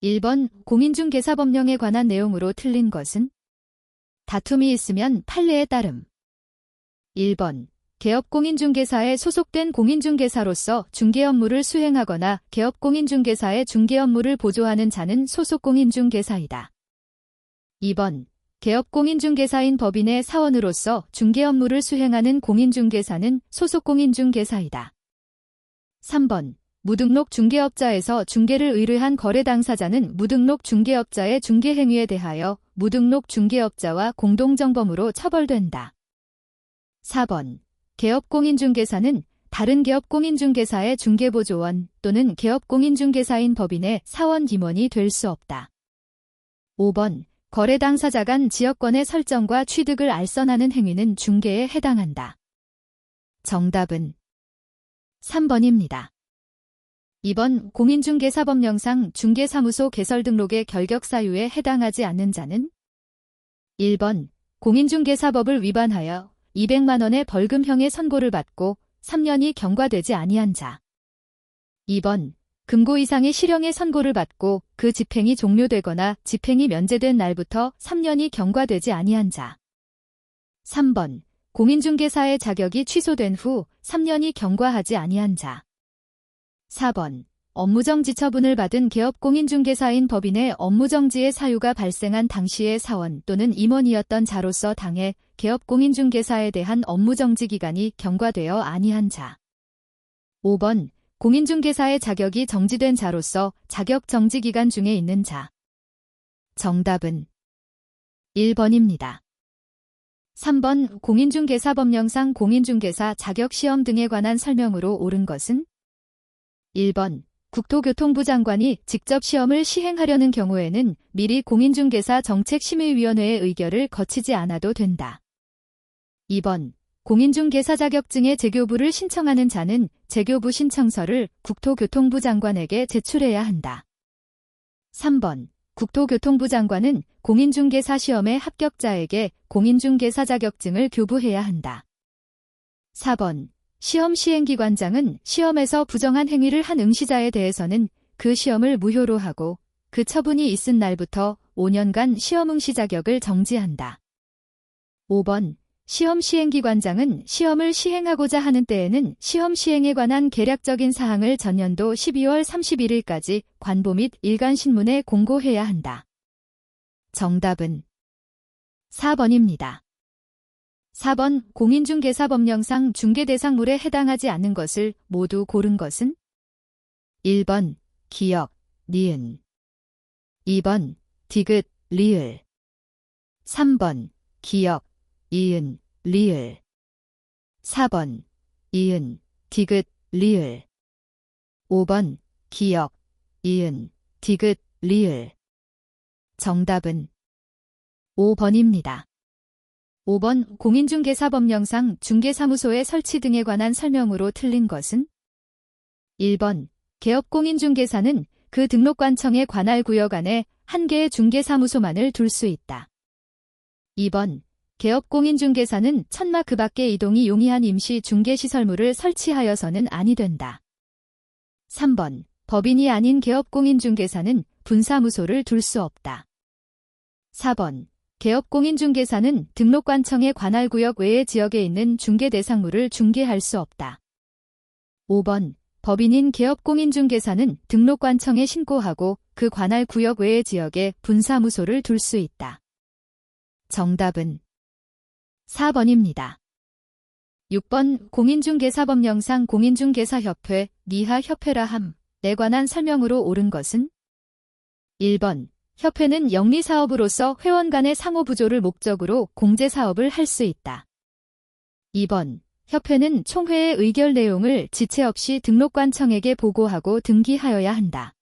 1번 공인중개사법령에 관한 내용으로 틀린 것은? 다툼이 있으면 판례에 따름. 1번 개업공인중개사에 소속된 공인중개사로서 중개 업무를 수행하거나 개업공인중개사의 중개 업무를 보조하는 자는 소속공인중개사이다. 2번 개업공인중개사인 법인의 사원으로서 중개 업무를 수행하는 공인중개사는 소속공인중개사이다. 3번 무등록 중개업자에서 중개를 의뢰한 거래 당사자는 무등록 중개업자의 중개행위에 대하여 무등록 중개업자와 공동정범으로 처벌된다. 4번 개업공인중개사는 다른 개업공인중개사의 중개보조원 또는 개업공인중개사인 법인의 사원 임원이 될 수 없다. 5번 거래 당사자 간 지역권의 설정과 취득을 알선하는 행위는 중개에 해당한다. 정답은 3번입니다. 2번 공인중개사법령상 중개사무소 개설 등록의 결격 사유에 해당하지 않는 자는? 1번 공인중개사법을 위반하여 200만 원의 벌금형의 선고를 받고 3년이 경과되지 아니한 자. 2번 금고 이상의 실형의 선고를 받고 그 집행이 종료되거나 집행이 면제된 날부터 3년이 경과되지 아니한 자. 3번 공인중개사의 자격이 취소된 후 3년이 경과하지 아니한 자. 4번 업무정지 처분을 받은 개업공인중개사인 법인의 업무정지의 사유가 발생한 당시의 사원 또는 임원이었던 자로서 당해 개업공인중개사에 대한 업무정지 기간이 경과되어 아니한 자. 5번 공인중개사의 자격이 정지된 자로서 자격 정지 기간 중에 있는 자. 정답은 1번입니다. 3번 공인중개사법령상 공인중개사 자격시험 등에 관한 설명으로 옳은 것은? 1번 국토교통부 장관이 직접 시험을 시행하려는 경우에는 미리 공인중개사 정책심의위원회의 의결을 거치지 않아도 된다. 2번 공인중개사 자격증의 재교부를 신청하는 자는 재교부 신청서를 국토교통부 장관에게 제출해야 한다. 3번 국토교통부 장관은 공인중개사 시험의 합격자에게 공인중개사 자격증을 교부해야 한다. 4번 시험 시행기관장은 시험에서 부정한 행위를 한 응시자에 대해서는 그 시험을 무효로 하고 그 처분이 있은 날부터 5년간 시험 응시 자격을 정지한다. 5번 시험 시행기관장은 시험을 시행하고자 하는 때에는 시험 시행에 관한 계략적인 사항을 전년도 12월 31일까지 관보 및 일간신문에 공고해야 한다. 정답은 4번입니다. 4번 공인중개사법령상 중개대상물에 해당하지 않는 것을 모두 고른 것은? 1번 기역, 니은 2번 디귿, 리을 3번 기역, 이은, 리을 4번 이은, 디귿, 리을 5번 기역, 이은, 디귿, 리을 정답은 5번입니다. 5번 공인중개사법령상 중개사무소의 설치 등에 관한 설명으로 틀린 것은? 1번 개업공인중개사는 그 등록관청의 관할 구역 안에 한 개의 중개사무소만을 둘 수 있다. 2번 개업공인중개사는 천마 그 밖의 이동이 용이한 임시 중개시설물을 설치하여서는 아니 된다. 3번 법인이 아닌 개업공인중개사는 분사무소를 둘 수 없다. 4번 개업공인중개사는 등록관청의 관할구역 외의 지역에 있는 중개대상물을 중개할 수 없다. 5번 법인인 개업공인중개사는 등록관청에 신고하고 그 관할구역 외의 지역에 분사무소를 둘 수 있다. 정답은 4번입니다. 6번 공인중개사법령상 공인중개사협회, 니하협회라 함에 관한 설명으로 옳은 것은? 1번 협회는 영리사업으로서 회원 간의 상호부조를 목적으로 공제사업을 할 수 있다. 2번 협회는 총회의 의결 내용을 지체 없이 등록관청에게 보고하고 등기하여야 한다.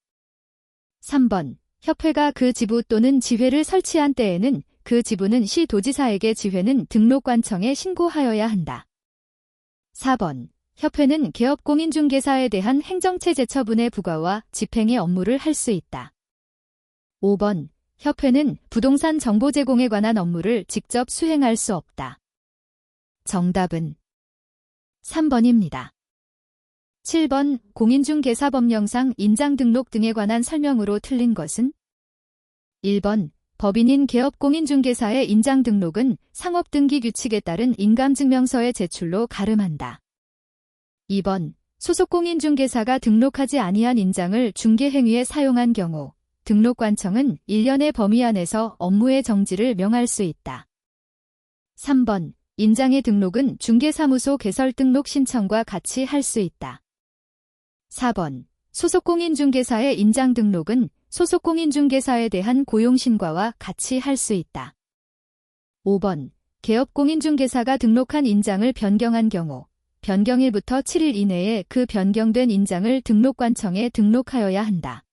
3번 협회가 그 지부 또는 지회를 설치한 때에는 그 지부는 시도지사에게 지회는 등록관청에 신고하여야 한다. 4번 협회는 개업공인중개사에 대한 행정체제 처분의 부과와 집행의 업무를 할 수 있다. 5번 협회는 부동산 정보 제공에 관한 업무를 직접 수행할 수 없다. 정답은 3번입니다. 7번 공인중개사법령상 인장등록 등에 관한 설명으로 틀린 것은? 1번 법인인 개업공인중개사의 인장등록은 상업등기 규칙에 따른 인감증명서의 제출로 가름한다. 2번 소속공인중개사가 등록하지 아니한 인장을 중개행위에 사용한 경우 등록관청은 1년의 범위 안에서 업무의 정지를 명할 수 있다. 3번 인장의 등록은 중개사무소 개설 등록 신청과 같이 할 수 있다. 4번 소속공인중개사의 인장 등록은 소속공인중개사에 대한 고용신고와 같이 할 수 있다. 5번 개업공인중개사가 등록한 인장을 변경한 경우 변경일부터 7일 이내에 그 변경된 인장을 등록관청에 등록하여야 한다.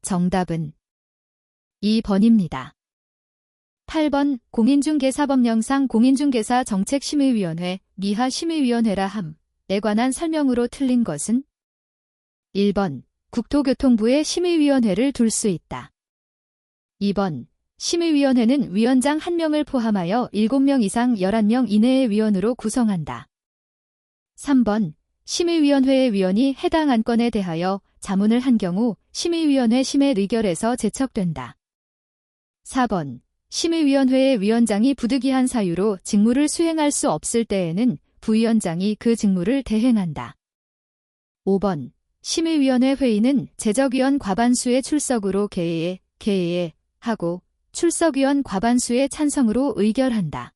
정답은 2번입니다. 8번 공인중개사법령상 공인중개사 정책심의위원회, 미하심의위원회라 함에 관한 설명으로 틀린 것은? 1번 국토교통부에 심의위원회를 둘 수 있다. 2번 심의위원회는 위원장 1명을 포함하여 7명 이상 11명 이내의 위원으로 구성한다. 3번 심의위원회의 위원이 해당 안건에 대하여 자문을 한 경우 심의위원회 심의 의결에서 제척된다. 4번 심의위원회의 위원장이 부득이한 사유로 직무를 수행할 수 없을 때에는 부위원장이 그 직무를 대행한다. 5번 심의위원회 회의는 제적위원 과반수의 출석으로 개의하고 출석위원 과반수의 찬성으로 의결한다.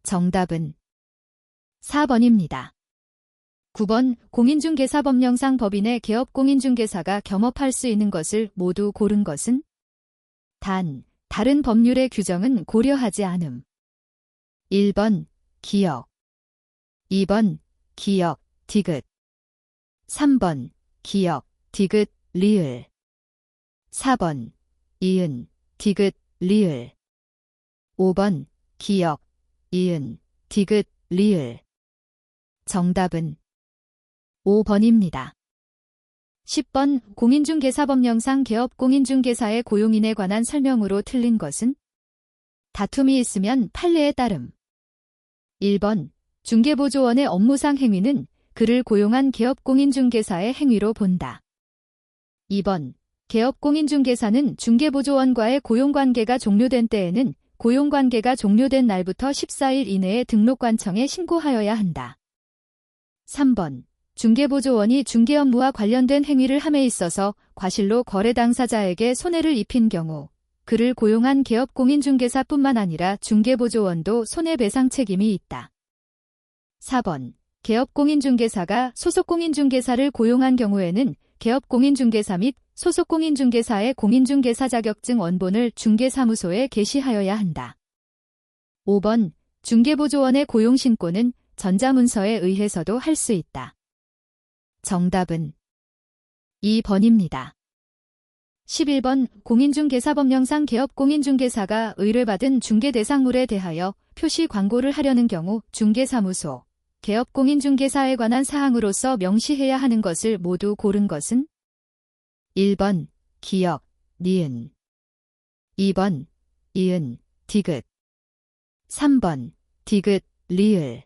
정답은 4번입니다. 9번 공인중개사법령상 법인의 개업공인중개사가 겸업할 수 있는 것을 모두 고른 것은? 단, 다른 법률의 규정은 고려하지 않음. 1번 기역 2번 기역 디귿 3번 기역 디귿 리을 4번 이은 디귿 리을 5번 기역 이은 디귿 리을 정답은 5번입니다. 10번 공인중개사법령상 개업공인중개사의 고용인에 관한 설명으로 틀린 것은? 다툼이 있으면 판례에 따름. 1번 중개보조원의 업무상 행위는 그를 고용한 개업공인중개사의 행위로 본다. 2번 개업공인중개사는 중개보조원과의 고용관계가 종료된 때에는 고용관계가 종료된 날부터 14일 이내에 등록관청에 신고하여야 한다. 3번 중개보조원이 중개업무와 관련된 행위를 함에 있어서 과실로 거래 당사자에게 손해를 입힌 경우 그를 고용한 개업공인중개사뿐만 아니라 중개보조원도 손해배상 책임이 있다. 4번 개업공인중개사가 소속공인중개사를 고용한 경우에는 개업공인중개사 및 소속공인중개사의 공인중개사 자격증 원본을 중개사무소에 게시하여야 한다. 5번 중개보조원의 고용신고는 전자문서에 의해서도 할 수 있다. 정답은 2번입니다. 11번 공인중개사법령상 개업공인중개사가 의뢰받은 중개대상물에 대하여 표시 광고를 하려는 경우 중개사무소, 개업공인중개사에 관한 사항으로서 명시해야 하는 것을 모두 고른 것은? 1번 기역, 니은 2번 이은, 디귿 3번 디귿, 리을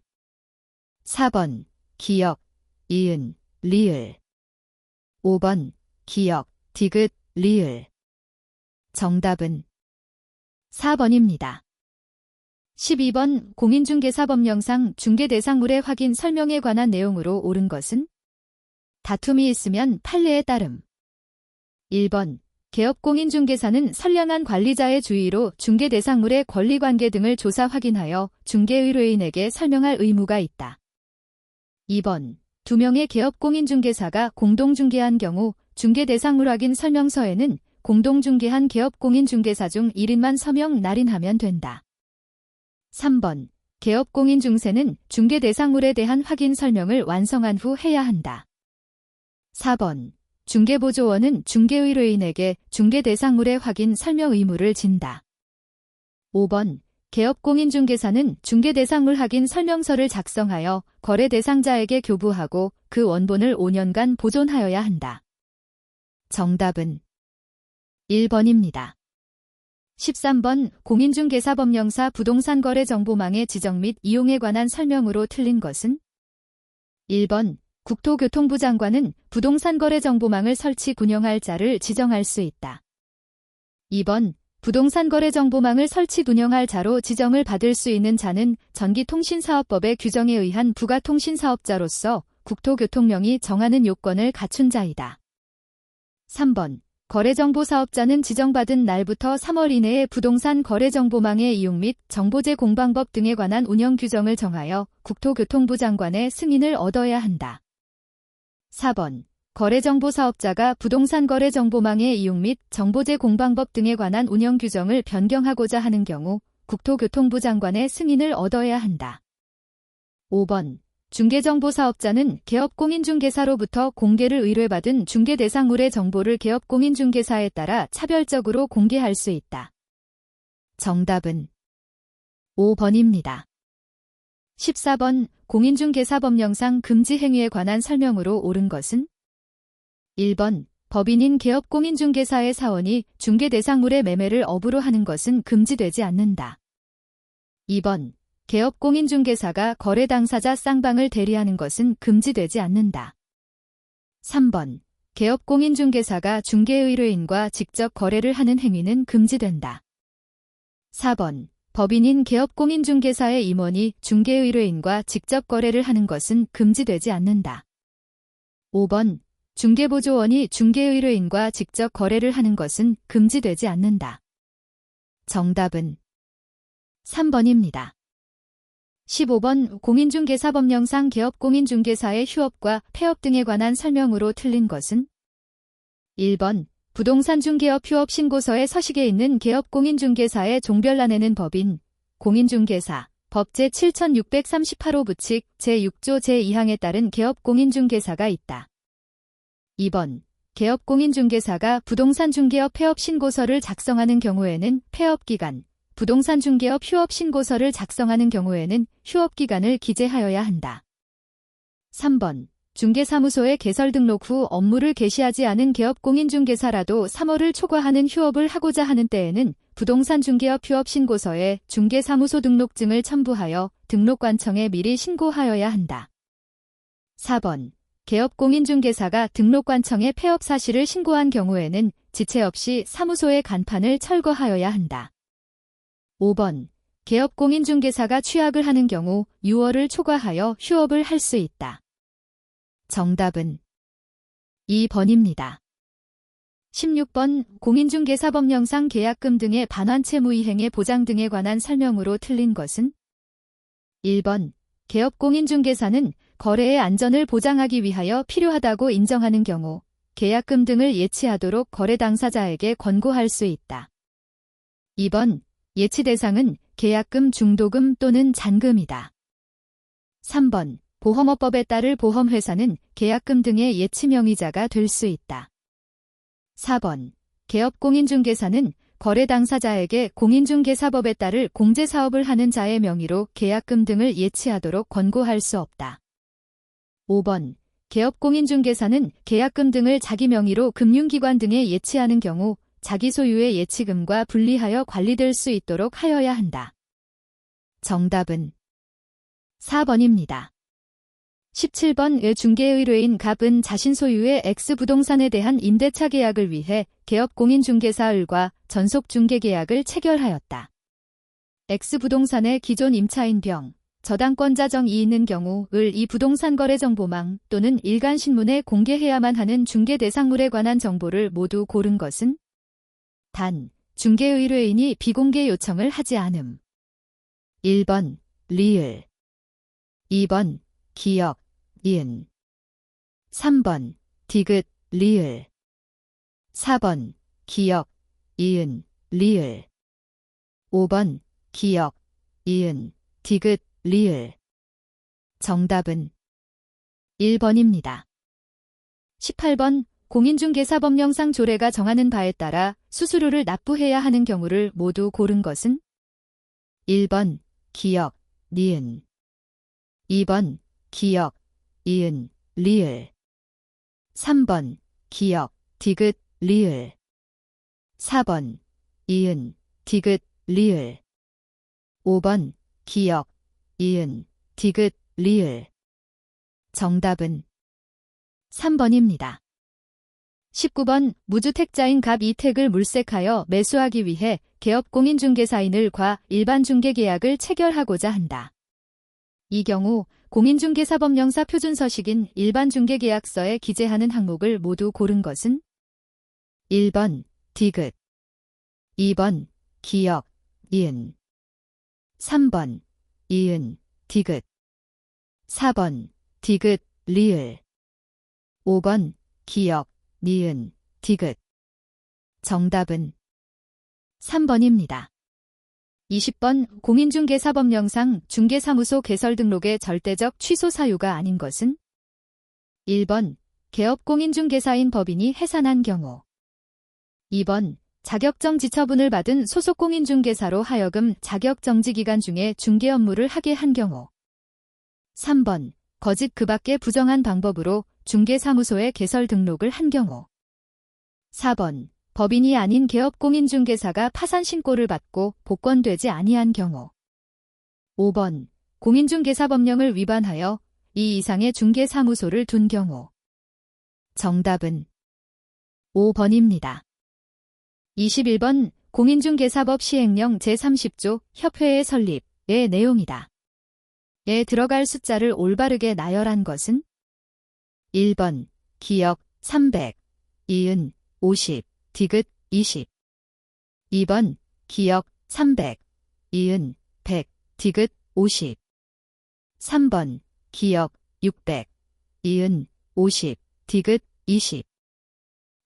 4번 기역, 이은, 리을 5번 기역, 디귿, 리을 정답은 4번입니다. 12번 공인중개사법령상 중개대상물의 확인 설명에 관한 내용으로 옳은 것은? 다툼이 있으면 판례에 따름. 1번 개업공인중개사는 선량한 관리자의 주의로 중개대상물의 권리관계 등을 조사 확인하여 중개의뢰인에게 설명할 의무가 있다. 2번 2명의 개업공인중개사가 공동중개한 경우 중개대상물 확인 설명서에는 공동중개한 개업공인중개사 중 1인만 서명 날인하면 된다. 3번 개업공인중개사는 중개대상물에 대한 확인 설명을 완성한 후 해야 한다. 4번 중개보조원은 중개의뢰인에게 중개대상물의 확인 설명 의무를 진다. 5번 개업공인중개사는 중개대상물 확인 설명서를 작성하여 거래 대상자에게 교부하고 그 원본을 5년간 보존하여야 한다. 정답은 1번입니다. 13번 공인중개사법령사 부동산거래정보망의 지정 및 이용에 관한 설명으로 틀린 것은? 1번 국토교통부 장관은 부동산거래정보망을 설치 운영할 자를 지정할 수 있다. 2번 부동산거래정보망을 설치 운영할 자로 지정을 받을 수 있는 자는 전기통신사업법의 규정에 의한 부가통신사업자로서 국토교통령이 정하는 요건을 갖춘 자이다. 3번 거래정보사업자는 지정받은 날부터 3월 이내에 부동산 거래정보망의 이용 및 정보제 공방법 등에 관한 운영 규정을 정하여 국토교통부 장관의 승인을 얻어야 한다. 4번 거래정보사업자가 부동산 거래정보망의 이용 및 정보제 공방법 등에 관한 운영 규정을 변경하고자 하는 경우 국토교통부 장관의 승인을 얻어야 한다. 5번 중개정보사업자는 개업공인중개사로부터 공개를 의뢰받은 중개대상물의 정보를 개업공인중개사에 따라 차별적으로 공개할 수 있다. 정답은 5번입니다. 14번 공인중개사법령상 금지 행위에 관한 설명으로 옳은 것은 1번 법인인 개업공인중개사의 사원이 중개대상물의 매매를 업으로 하는 것은 금지되지 않는다. 2번 개업공인중개사가 거래 당사자 쌍방을 대리하는 것은 금지되지 않는다. 3번 개업공인중개사가 중개의뢰인과 직접 거래를 하는 행위는 금지된다. 4번 법인인 개업공인중개사의 임원이 중개의뢰인과 직접 거래를 하는 것은 금지되지 않는다. 5번 중개보조원이 중개의뢰인과 직접 거래를 하는 것은 금지되지 않는다. 정답은 3번입니다. 15번 공인중개사법령상 개업공인중개사의 휴업과 폐업 등에 관한 설명으로 틀린 것은 1번 부동산중개업 휴업신고서의 서식에 있는 개업공인중개사의 종별란에는 법인, 공인중개사, 법 제7638호 부칙 제6조 제2항에 따른 개업공인중개사가 있다. 2번 개업공인중개사가 부동산중개업 폐업신고서를 작성하는 경우에는 폐업기간, 부동산중개업 휴업신고서를 작성하는 경우에는 휴업기간을 기재하여야 한다. 3번 중개사무소에 개설 등록 후 업무를 개시하지 않은 개업공인중개사라도 3월을 초과하는 휴업을 하고자 하는 때에는 부동산중개업 휴업신고서에 중개사무소 등록증을 첨부하여 등록관청에 미리 신고하여야 한다. 4번 개업공인중개사가 등록관청에 폐업 사실을 신고한 경우에는 지체 없이 사무소의 간판을 철거하여야 한다. 5번 개업공인중개사가 취약을 하는 경우 6월을 초과하여 휴업을 할 수 있다. 정답은 2번입니다. 16번 공인중개사법령상 계약금 등의 반환채무이행의 보장 등에 관한 설명으로 틀린 것은 1번 개업공인중개사는 거래의 안전을 보장하기 위하여 필요하다고 인정하는 경우 계약금 등을 예치하도록 거래 당사자에게 권고할 수 있다. 2번 예치 대상은 계약금 중도금 또는 잔금이다. 3번 보험업법에 따를 보험회사는 계약금 등의 예치 명의자가 될 수 있다. 4번 개업공인중개사는 거래 당사자에게 공인중개사법에 따를 공제사업을 하는 자의 명의로 계약금 등을 예치하도록 권고할 수 없다. 5번 개업공인중개사는 계약금 등을 자기 명의로 금융기관 등에 예치하는 경우 자기 소유의 예치금과 분리하여 관리될 수 있도록 하여야 한다. 정답은 4번입니다. 17번 중개의뢰인 갑은 자신 소유의 X부동산에 대한 임대차 계약을 위해 개업공인중개사을과 전속중개계약을 체결하였다. X부동산의 기존 임차인 병, 저당권자 정이 있는 경우 이 부동산거래정보망 또는 일간신문에 공개해야만 하는 중개대상물에 관한 정보를 모두 고른 것은 단, 중개의뢰인이 비공개 요청을 하지 않음. 1번 리을 2번 기역, 이은 3번 디귿, 리을 4번 기역, 이은, 리을 5번 기역, 이은, 디귿, 리을 정답은 1번입니다. 18번 공인중개사법령상 조례가 정하는 바에 따라 수수료를 납부해야 하는 경우를 모두 고른 것은 1번 기역, 니은 2번 기역, 이은, 리을 3번 기역, 디귿, 리을 4번 이은, 디귿, 리을 5번 기역, 이은, 디귿, 리을 정답은 3번입니다. 19번 무주택자인 갑 이택을 물색하여 매수하기 위해 개업공인중개사인을 과 일반중개계약을 체결하고자 한다. 이 경우 공인중개사법령사 표준서식인 일반중개계약서에 기재하는 항목을 모두 고른 것은 1번 디귿, 2번 기역, 이은, 3번 이은, 디귿, 4번 디귿, 리을, 5번 기역, 니은, 디귿. 정답은 3번입니다. 20번 공인중개사법령상 중개사무소 개설 등록의 절대적 취소 사유가 아닌 것은 1번 개업공인중개사인 법인이 해산한 경우, 2번 자격정지 처분을 받은 소속공인중개사로 하여금 자격정지 기간 중에 중개 업무를 하게 한 경우, 3번 거짓 그 밖의 부정한 방법으로 중개사무소에 개설 등록을 한 경우, 4번 법인이 아닌 개업공인중개사가 파산신고를 받고 복권되지 아니한 경우, 5번 공인중개사법령을 위반하여 이 이상의 중개사무소를 둔 경우. 정답은 5번입니다. 21번 공인중개사법 시행령 제30조 협회의 설립의 내용이다. 에 들어갈 숫자를 올바르게 나열한 것은 1번 기역 300, 이은 50, 디귿 20. 2번 기역 300, 이은 100, 디귿 50. 3번 기역 600, 이은 50, 디귿 20.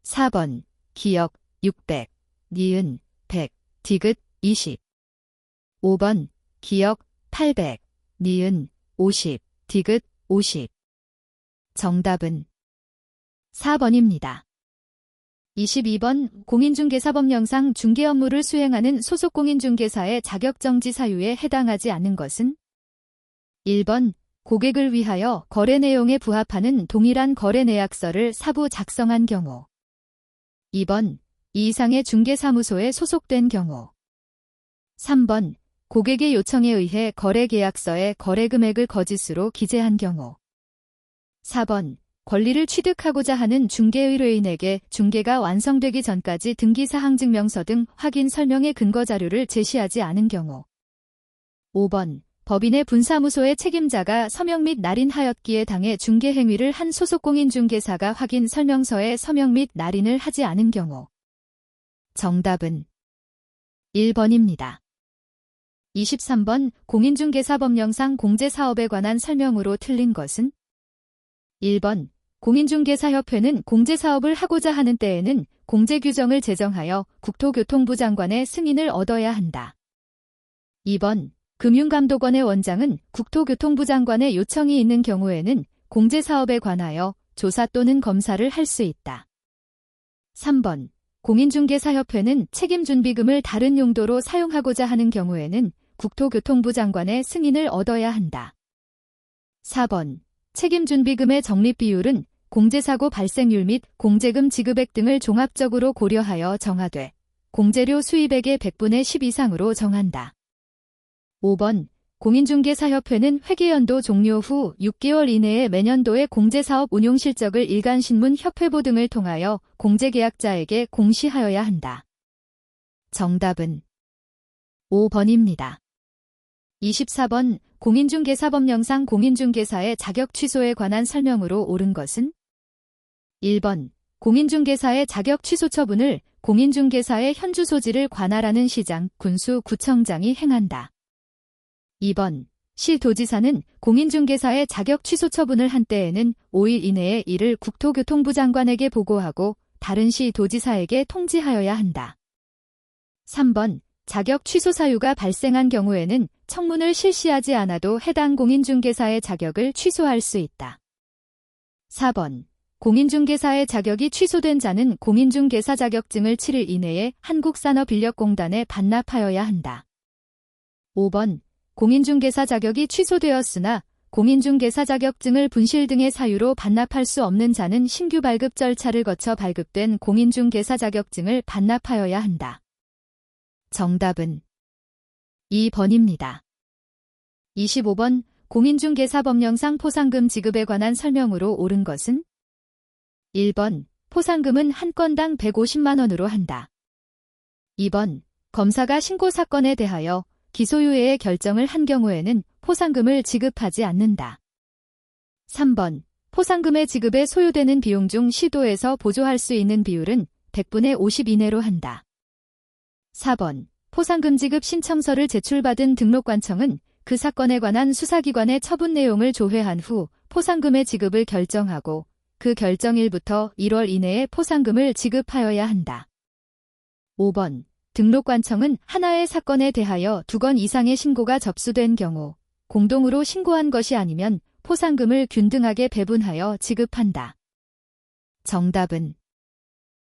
4번 기역 600, 니은 100, 디귿 20. 5번 기역 800, 니은 50, 디귿 50. 정답은 4번입니다. 22번 공인중개사법령상 중개 업무를 수행하는 소속공인중개사의 자격정지 사유에 해당하지 않는 것은 1번 고객을 위하여 거래 내용에 부합하는 동일한 거래 내약서를 사부 작성한 경우, 2번 이 이상의 중개사무소에 소속된 경우, 3번 고객의 요청에 의해 거래계약서에 거래금액을 거짓으로 기재한 경우, 4번 권리를 취득하고자 하는 중개의뢰인에게 중개가 완성되기 전까지 등기사항증명서 등 확인 설명의 근거자료를 제시하지 않은 경우, 5번 법인의 분사무소의 책임자가 서명 및 날인하였기에 당해 중개행위를 한 소속공인중개사가 확인 설명서에 서명 및 날인을 하지 않은 경우. 정답은 1번입니다. 23번 공인중개사법령상 공제사업에 관한 설명으로 틀린 것은 1번 공인중개사협회는 공제사업을 하고자 하는 때에는 공제규정을 제정하여 국토교통부 장관의 승인을 얻어야 한다. 2번 금융감독원의 원장은 국토교통부 장관의 요청이 있는 경우에는 공제사업에 관하여 조사 또는 검사를 할 수 있다. 3번 공인중개사협회는 책임준비금을 다른 용도로 사용하고자 하는 경우에는 국토교통부 장관의 승인을 얻어야 한다. 4번 책임준비금의 적립비율은 공제사고 발생률 및 공제금 지급액 등을 종합적으로 고려하여 정하되 공제료 수입액의 100분의 10 이상으로 정한다. 5번 공인중개사협회는 회계연도 종료 후 6개월 이내에 매년도의 공제사업 운용 실적을 일간신문 협회보 등을 통하여 공제계약자에게 공시하여야 한다. 정답은 5번입니다. 24번 공인중개사법령상 공인중개사의 자격 취소에 관한 설명으로 옳은 것은 1번 공인중개사의 자격 취소 처분을 공인중개사의 현주 소지를 관할하는 시장, 군수, 구청장이 행한다. 2번 시도지사는 공인중개사의 자격 취소 처분을 한 때에는 5일 이내에 이를 국토교통부 장관에게 보고하고 다른 시도지사에게 통지하여야 한다. 3번 자격 취소 사유가 발생한 경우에는 청문을 실시하지 않아도 해당 공인중개사의 자격을 취소할 수 있다. 4번 공인중개사의 자격이 취소된 자는 공인중개사 자격증을 7일 이내에 한국산업인력공단에 반납하여야 한다. 5번 공인중개사 자격이 취소되었으나 공인중개사 자격증을 분실 등의 사유로 반납할 수 없는 자는 신규 발급 절차를 거쳐 발급된 공인중개사 자격증을 반납하여야 한다. 정답은 2번입니다. 25번 공인중개사법령상 포상금 지급에 관한 설명으로 옳은 것은 1번, 포상금은 한 건당 150만 원으로 한다. 2번, 검사가 신고 사건에 대하여 기소유예의 결정을 한 경우에는 포상금을 지급하지 않는다. 3번, 포상금의 지급에 소요되는 비용 중 시도에서 보조할 수 있는 비율은 100분의 50 이내로 한다. 4번, 포상금 지급 신청서를 제출받은 등록관청은 그 사건에 관한 수사기관의 처분 내용을 조회한 후 포상금의 지급을 결정하고 그 결정일부터 1월 이내에 포상금을 지급하여야 한다. 5번, 등록관청은 하나의 사건에 대하여 2건 이상의 신고가 접수된 경우 공동으로 신고한 것이 아니면 포상금을 균등하게 배분하여 지급한다. 정답은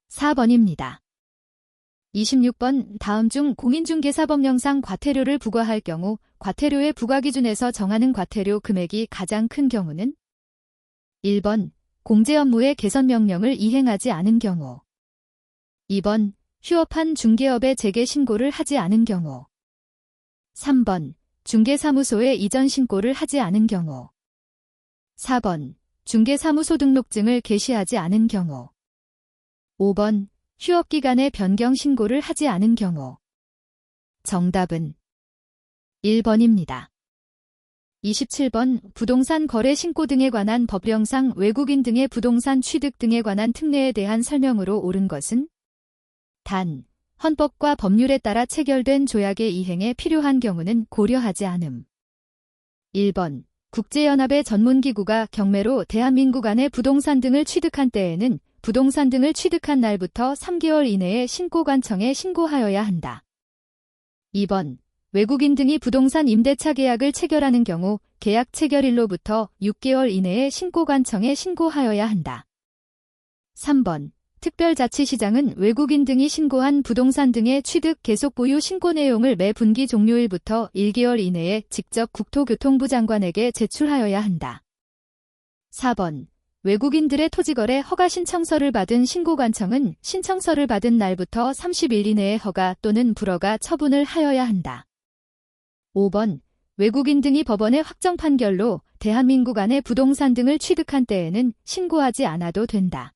4번입니다. 26번, 다음 중 공인중개사법령상 과태료를 부과할 경우 과태료의 부과 기준에서 정하는 과태료 금액이 가장 큰 경우는 1번, 공제 업무의 개선 명령을 이행하지 않은 경우 2번, 휴업한 중개업의 재개 신고를 하지 않은 경우 3번, 중개사무소에 이전 신고를 하지 않은 경우 4번, 중개사무소 등록증을 게시하지 않은 경우 5번, 휴업기간의 변경 신고를 하지 않은 경우. 정답은 1번입니다. 27번, 부동산 거래 신고 등에 관한 법령상 외국인 등의 부동산 취득 등에 관한 특례에 대한 설명으로 옳은 것은 단, 헌법과 법률에 따라 체결된 조약의 이행에 필요한 경우는 고려하지 않음. 1번, 국제연합의 전문기구가 경매로 대한민국 안의 부동산 등을 취득한 때에는 부동산 등을 취득한 날부터 3개월 이내에 신고관청에 신고하여야 한다. 2번, 외국인 등이 부동산 임대차 계약을 체결하는 경우 계약 체결일로부터 6개월 이내에 신고관청에 신고하여야 한다. 3번, 특별자치시장은 외국인 등이 신고한 부동산 등의 취득 계속 보유 신고 내용을 매 분기 종료일부터 1개월 이내에 직접 국토교통부 장관에게 제출하여야 한다. 4번, 외국인들의 토지거래 허가 신청서를 받은 신고관청은 신청서를 받은 날부터 30일 이내에 허가 또는 불허가 처분을 하여야 한다. 5번, 외국인 등이 법원의 확정 판결로 대한민국 안의 부동산 등을 취득한 때에는 신고하지 않아도 된다.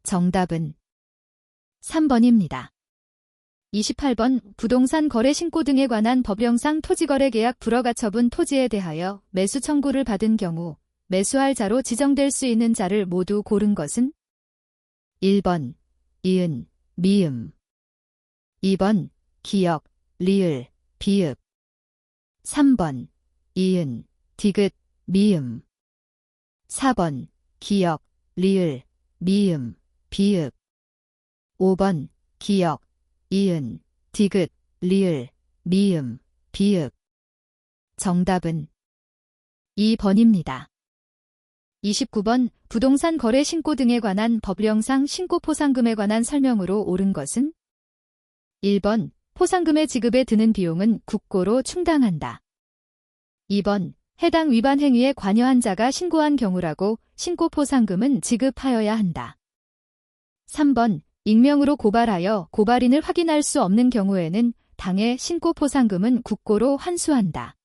정답은 3번입니다. 28번, 부동산 거래 신고 등에 관한 법령상 토지거래 계약 불허가 처분 토지에 대하여 매수 청구를 받은 경우 매수할 자로 지정될 수 있는 자를 모두 고른 것은 1번, 이은, 미음 2번, 기역, 리을, 비읍 3번, 이은, 디귿, 미음 4번, 기역, 리을, 미음, 비읍 5번, 기역, 이은, 디귿, 리을, 미음, 비읍 정답은 2번입니다. 29번, 부동산 거래 신고 등에 관한 법령상 신고 포상금에 관한 설명으로 옳은 것은 1번, 포상금의 지급에 드는 비용은 국고로 충당한다. 2번, 해당 위반 행위에 관여한 자가 신고한 경우라고 신고 포상금은 지급하여야 한다. 3번, 익명으로 고발하여 고발인을 확인할 수 없는 경우에는 당해 신고 포상금은 국고로 환수한다.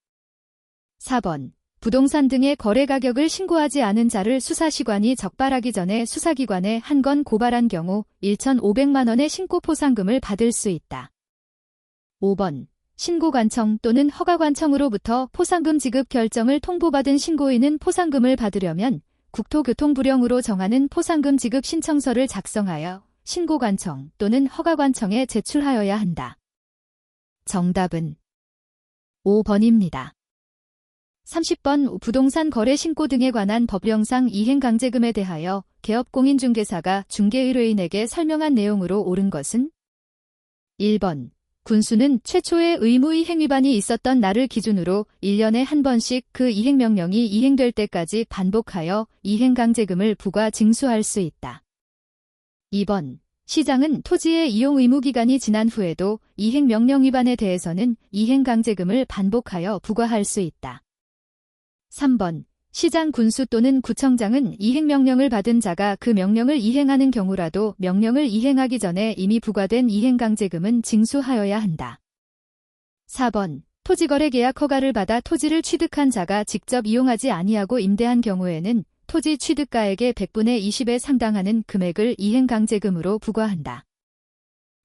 4번, 부동산 등의 거래 가격을 신고하지 않은 자를 수사시관이 적발하기 전에 수사기관에 한 건 고발한 경우 1,500만 원의 신고 포상금을 받을 수 있다. 5번, 신고관청 또는 허가관청으로부터 포상금 지급 결정을 통보받은 신고인은 포상금을 받으려면 국토교통부령으로 정하는 포상금 지급 신청서를 작성하여 신고관청 또는 허가관청에 제출하여야 한다. 정답은 5번입니다. 30번, 부동산 거래 신고 등에 관한 법령상 이행강제금에 대하여 개업공인중개사가 중개의뢰인에게 설명한 내용으로 옳은 것은 1번, 군수는 최초의 의무이행 위반이 있었던 날을 기준으로 1년에 한 번씩 그 이행명령이 이행될 때까지 반복하여 이행강제금을 부과 징수할 수 있다. 2번, 시장은 토지의 이용 의무 기간이 지난 후에도 이행명령 위반에 대해서는 이행강제금을 반복하여 부과할 수 있다. 3번, 시장 군수 또는 구청장은 이행명령을 받은 자가 그 명령을 이행하는 경우라도 명령을 이행하기 전에 이미 부과된 이행강제금은 징수하여야 한다. 4번, 토지거래 계약 허가를 받아 토지를 취득한 자가 직접 이용하지 아니하고 임대한 경우에는 토지 취득가액의 100분의 20에 상당하는 금액을 이행강제금으로 부과한다.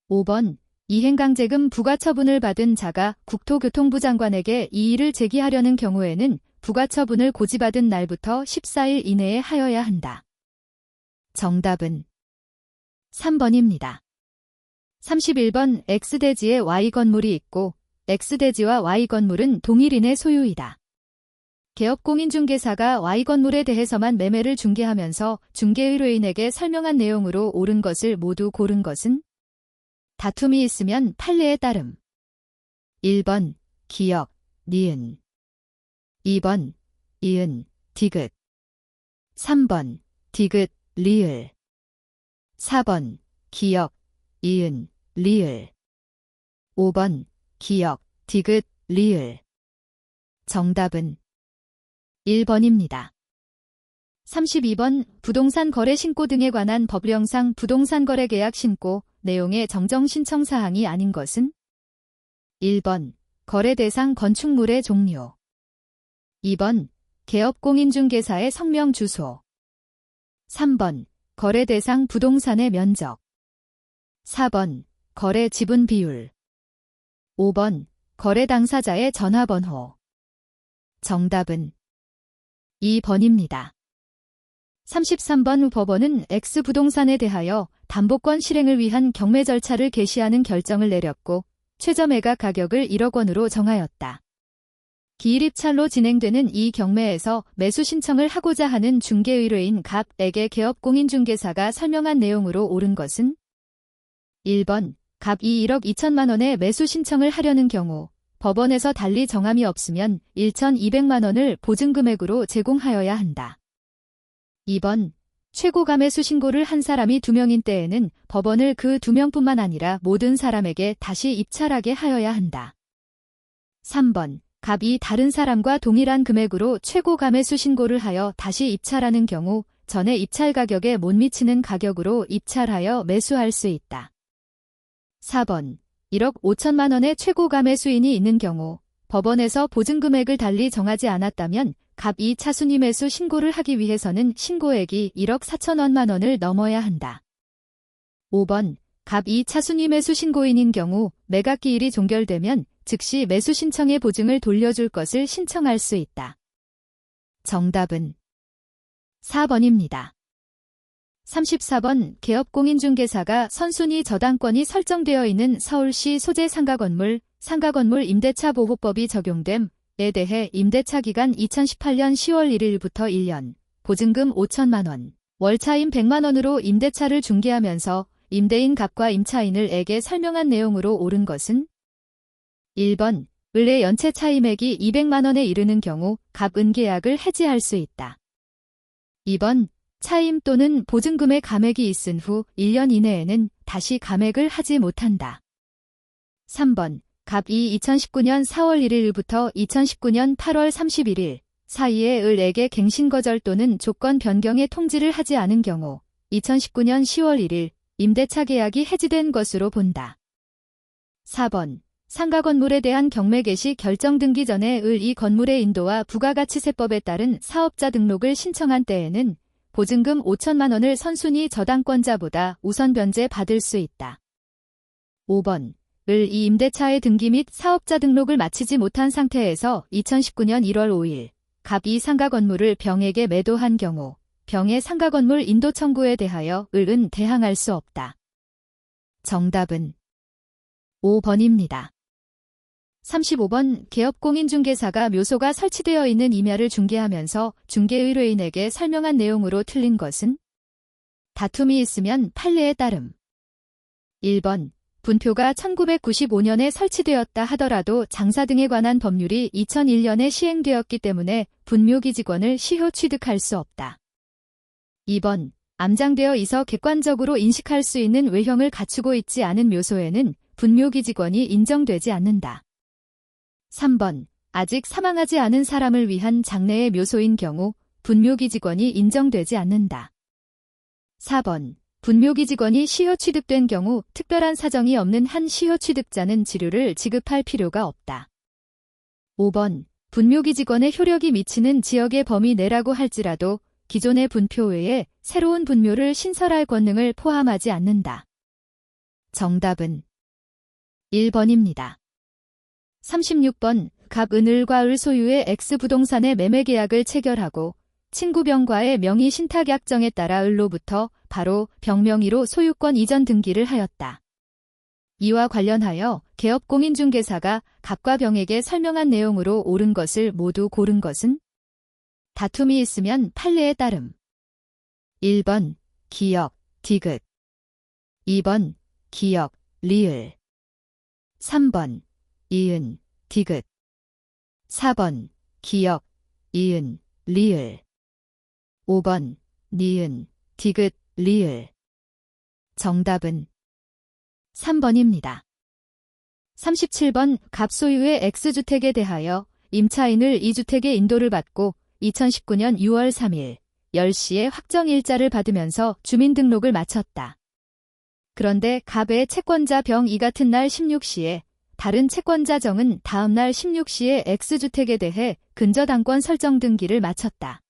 5번 이행강제금 부과 처분을 받은 자가 국토교통부 장관에게 이의를 제기하려는 경우에는 부과 처분을 고지받은 날부터 14일 이내에 하여야 한다. 정답은 3번입니다. 31번 X대지에 Y건물이 있고 X대지와 Y건물은 동일인의 소유이다. 개업공인중개사가 Y건물에 대해서만 매매를 중개하면서 중개의뢰인에게 설명한 내용으로 옳은 것을 모두 고른 것은? 다툼이 있으면 판례에 따름. 1번 기역, 니은 2번 이은, 디귿 3번 디귿, 리을 4번 기역, 이은, 리을 5번 기역, 디귿, 리을 정답은 1번입니다. 32번 부동산 거래 신고 등에 관한 법령상 부동산 거래 계약 신고 내용의 정정 신청 사항이 아닌 것은? 1번 거래 대상 건축물의 종류 2번 개업공인중개사의 성명 주소 3번 거래 대상 부동산의 면적 4번 거래 지분 비율 5번 거래 당사자의 전화번호 정답은 2번입니다. 33번 법원은 X부동산에 대하여 담보권 실행을 위한 경매 절차를 개시하는 결정을 내렸고 최저 매각 가격을 1억 원으로 정하였다. 기일 입찰로 진행되는 이 경매에서 매수 신청을 하고자 하는 중개의뢰인 갑에게 개업공인중개사가 설명한 내용으로 옳은 것은? 1번 갑이 1억 2천만 원의 매수 신청을 하려는 경우 법원에서 달리 정함이 없으면 1,200만 원을 보증금액으로 제공하여야 한다. 2번 최고 감매수 신고를 한 사람이 2명인 때에는 법원을 그 2명뿐만 아니라 모든 사람에게 다시 입찰하게 하여야 한다. 3번 갑이 다른 사람과 동일한 금액으로 최고 감매수 신고를 하여 다시 입찰하는 경우 전에 입찰 가격에 못 미치는 가격으로 입찰하여 매수할 수 있다. 4번 1억 5천만 원의 최고 감매수인이 있는 경우 법원에서 보증금액을 달리 정하지 않았다면 갑이 차순위 매수 신고를 하기 위해서는 신고액이 1억 4천원만 원을 넘어야 한다. 5번 갑이 차순위 매수 신고인인 경우 매각기일이 종결되면 즉시 매수 신청의 보증을 돌려줄 것을 신청할 수 있다. 정답은 4번입니다. 34번 개업공인중개사가 선순위 저당권이 설정되어 있는 서울시 소재 상가건물, 상가건물 임대차 보호법이 적용됨에 대해 임대차 기간 2018년 10월 1일부터 1년, 보증금 5천만 원, 월차임 100만 원으로 임대차를 중개하면서 임대인 갑과 임차인을에게 설명한 내용으로 옳은 것은? 1번 을의 연체 차임액이 200만 원에 이르는 경우 갑은 계약을 해지할 수 있다. 2번 차임 또는 보증금의 감액이 있은 후 1년 이내에는 다시 감액을 하지 못한다. 3번 갑이 2019년 4월 1일부터 2019년 8월 31일 사이에 을에게 갱신거절 또는 조건 변경의 통지를 하지 않은 경우 2019년 10월 1일 임대차 계약이 해지된 것으로 본다. 4번 상가 건물에 대한 경매 개시 결정 등기 전에 을 이 건물의 인도와 부가가치세법에 따른 사업자 등록을 신청한 때에는 보증금 5천만 원을 선순위 저당권자보다 우선 변제 받을 수 있다. 5번 을 이 임대차의 등기 및 사업자 등록을 마치지 못한 상태에서 2019년 1월 5일 갑이 상가 건물을 병에게 매도한 경우 병의 상가 건물 인도 청구에 대하여 을은 대항할 수 없다. 정답은 5번입니다. 35번 개업공인중개사가 묘소가 설치되어 있는 임야를 중개하면서 중개의뢰인에게 설명한 내용으로 틀린 것은? 다툼이 있으면 판례에 따름. 1번 분표가 1995년에 설치되었다 하더라도 장사 등에 관한 법률이 2001년에 시행되었기 때문에 분묘기지권을 시효 취득할 수 없다. 2번 암장되어 있어 객관적으로 인식할 수 있는 외형을 갖추고 있지 않은 묘소에는 분묘기지권이 인정되지 않는다. 3번 아직 사망하지 않은 사람을 위한 장례의 묘소인 경우 분묘기지권이 인정되지 않는다. 4번 분묘기지권이 시효 취득된 경우 특별한 사정이 없는 한 시효 취득자는 지류를 지급할 필요가 없다. 5번 분묘기지권의 효력이 미치는 지역의 범위 내라고 할지라도 기존의 분표 외에 새로운 분묘를 신설할 권능을 포함하지 않는다. 정답은 1번입니다. 36번 갑 은을과 을 소유의 X부동산의 매매계약을 체결하고 친구병과의 명의 신탁약정에 따라 을로부터 바로 병명의로 소유권 이전 등기를 하였다. 이와 관련하여 개업공인중개사가 갑과 병에게 설명한 내용으로 옳은 것을 모두 고른 것은? 다툼이 있으면 판례에 따름. 1번 기역, 디귿 2번 기역, 리을 3번 이은, 디귿 4번 기역, 이은, 리을 5번 니은, 디귿, 리을 정답은 3번입니다. 37번 갑 소유의 X주택에 대하여 임차인을 이주택의 인도를 받고 2019년 6월 3일 10시에 확정일자를 받으면서 주민등록을 마쳤다. 그런데 갑의 채권자 병 이 같은 날 16시에 다른 채권자 정은 다음 날 16시에 X주택에 대해 근저당권 설정 등기를 마쳤다.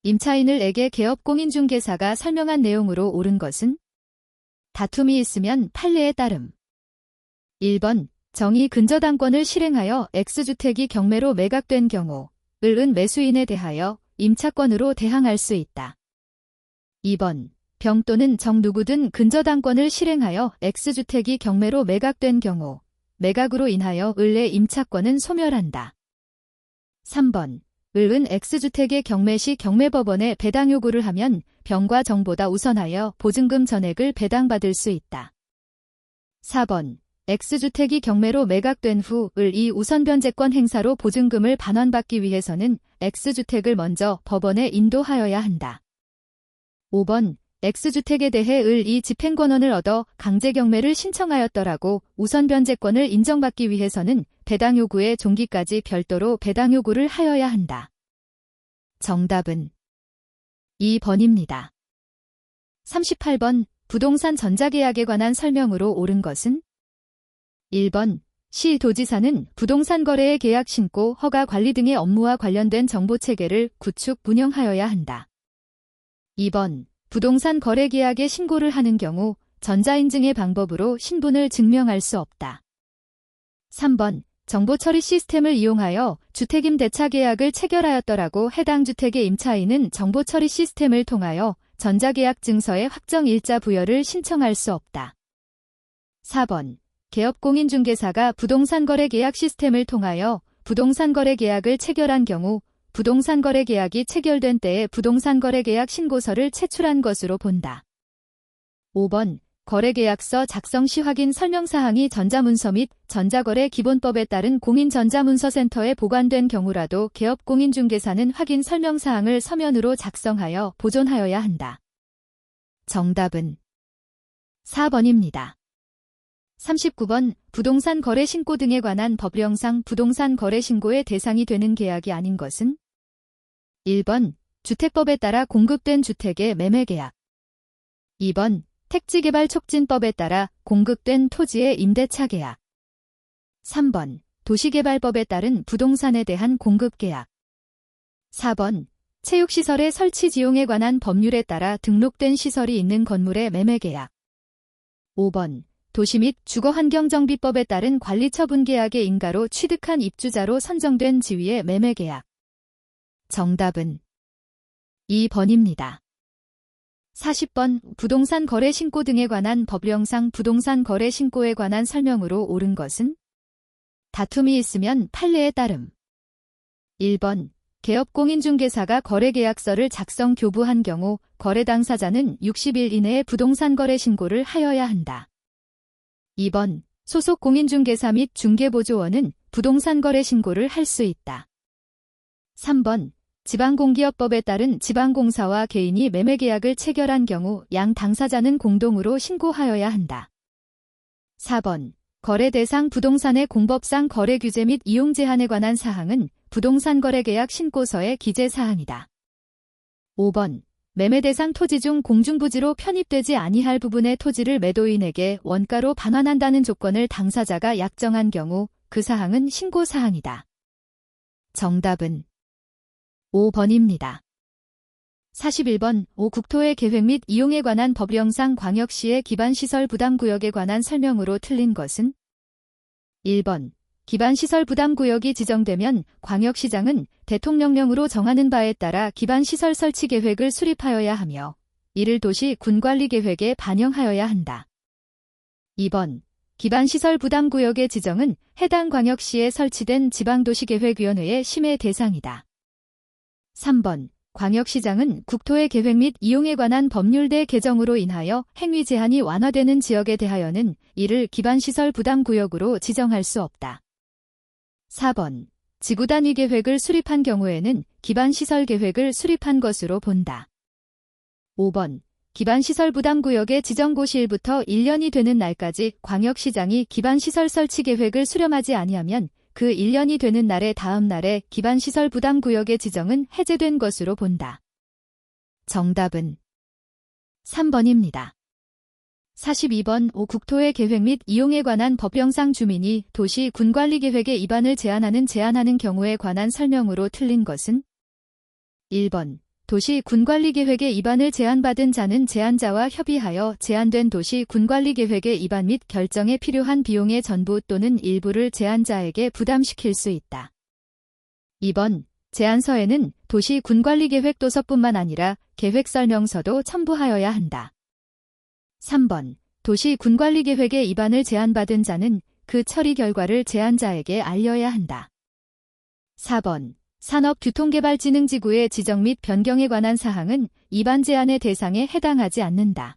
임차인을 에게 개업공인중개사가 설명한 내용으로 옳은 것은? 다툼이 있으면 판례에 따름. 1번 정이 근저당권을 실행하여 X주택이 경매로 매각된 경우 을은 매수인에 대하여 임차권으로 대항할 수 있다. 2번 병 또는 정 누구든 근저당권을 실행하여 X주택이 경매로 매각된 경우 매각으로 인하여 을의 임차권은 소멸한다. 3번 을은 X주택의 경매 시 경매법원에 배당 요구를 하면 병과 정보다 우선하여 보증금 전액을 배당받을 수 있다. 4번 X주택이 경매로 매각된 후 을이 우선변제권 행사로 보증금을 반환받기 위해서는 X주택을 먼저 법원에 인도하여야 한다. 5번 X주택에 대해 을이 집행권원을 얻어 강제경매를 신청하였더라고 우선변제권을 인정받기 위해서는 배당 요구의 종기까지 별도로 배당 요구를 하여야 한다. 정답은 2번입니다. 38번 부동산 전자계약에 관한 설명으로 옳은 것은? 1번 시 도지사는 부동산 거래의 계약 신고, 허가 관리 등의 업무와 관련된 정보체계를 구축, 운영하여야 한다. 2번 부동산 거래 계약에 신고를 하는 경우 전자인증의 방법으로 신분을 증명할 수 없다. 3번 정보처리 시스템을 이용하여 주택임대차 계약을 체결하였더라고 해당 주택의 임차인은 정보처리 시스템을 통하여 전자계약 증서의 확정 일자 부여를 신청할 수 없다. 4번 개업공인중개사가 부동산 거래 계약 시스템을 통하여 부동산 거래 계약을 체결한 경우 부동산 거래 계약이 체결된 때에 부동산 거래 계약 신고서를 제출한 것으로 본다. 5번 거래계약서 작성 시 확인 설명사항이 전자문서 및 전자거래 기본법에 따른 공인전자문서센터에 보관된 경우라도 개업공인중개사는 확인 설명사항을 서면으로 작성하여 보존하여야 한다. 정답은 4번입니다. 39번 부동산 거래 신고 등에 관한 법령상 부동산 거래 신고의 대상이 되는 계약이 아닌 것은? 1번 주택법에 따라 공급된 주택의 매매계약 2번 택지개발촉진법에 따라 공급된 토지의 임대차 계약 3번 도시개발법에 따른 부동산에 대한 공급계약 4번 체육시설의 설치 지용에 관한 법률에 따라 등록된 시설이 있는 건물의 매매계약 5번 도시 및 주거환경정비법에 따른 관리처분계약의 인가로 취득한 입주자로 선정된 지위의 매매계약 정답은 2번입니다. 40번 부동산 거래 신고 등에 관한 법령상 부동산 거래 신고에 관한 설명으로 옳은 것은? 다툼이 있으면 판례에 따름. 1번 개업공인중개사가 거래계약서를 작성 교부한 경우 거래 당사자는 60일 이내에 부동산 거래 신고를 하여야 한다. 2번 소속 공인중개사 및 중개보조원은 부동산 거래 신고를 할 수 있다. 3번 지방공기업법에 따른 지방공사와 개인이 매매계약을 체결한 경우 양 당사자는 공동으로 신고하여야 한다. 4번 거래 대상 부동산의 공법상 거래 규제 및 이용 제한에 관한 사항은 부동산 거래계약 신고서의 기재 사항이다. 5번 매매 대상 토지 중 공중부지로 편입되지 아니할 부분의 토지를 매도인에게 원가로 반환한다는 조건을 당사자가 약정한 경우 그 사항은 신고 사항이다. 정답은 5번입니다. 41번 5. 국토의 계획 및 이용에 관한 법령상 광역시의 기반시설 부담구역에 관한 설명으로 틀린 것은? 1번 기반시설 부담구역이 지정되면 광역시장은 대통령령으로 정하는 바에 따라 기반시설 설치 계획을 수립하여야 하며 이를 도시 군관리계획에 반영하여야 한다. 2번 기반시설 부담구역의 지정은 해당 광역시에 설치된 지방도시계획위원회의 심의 대상이다. 3번 광역시장은 국토의 계획 및 이용에 관한 법률대 개정으로 인하여 행위 제한이 완화되는 지역에 대하여는 이를 기반시설 부담구역으로 지정할 수 없다. 4번 지구단위 계획을 수립한 경우에는 기반시설 계획을 수립한 것으로 본다. 5번 기반시설 부담구역의 지정고시일부터 1년이 되는 날까지 광역시장이 기반시설 설치 계획을 수렴하지 아니하면 그 1년이 되는 날의 다음 날에 기반시설 부담구역의 지정은 해제된 것으로 본다. 정답은 3번입니다. 42번 5. 국토의 계획 및 이용에 관한 법령상 주민이 도시 군관리계획의 위반을 제한하는 경우에 관한 설명으로 틀린 것은? 1번 도시 군관리계획의 위반을 제한받은 자는 제한자와 협의하여 제한된 도시 군관리계획의 위반 및 결정에 필요한 비용의 전부 또는 일부를 제한자에게 부담시킬 수 있다. 2번 제안서에는 도시 군관리계획 도서뿐만 아니라 계획설명서도 첨부하여야 한다. 3번 도시 군관리계획의 위반을 제한받은 자는 그 처리 결과를 제한자에게 알려야 한다. 4번 산업교통개발진흥지구의 지정 및 변경에 관한 사항은 위반 제한의 대상에 해당하지 않는다.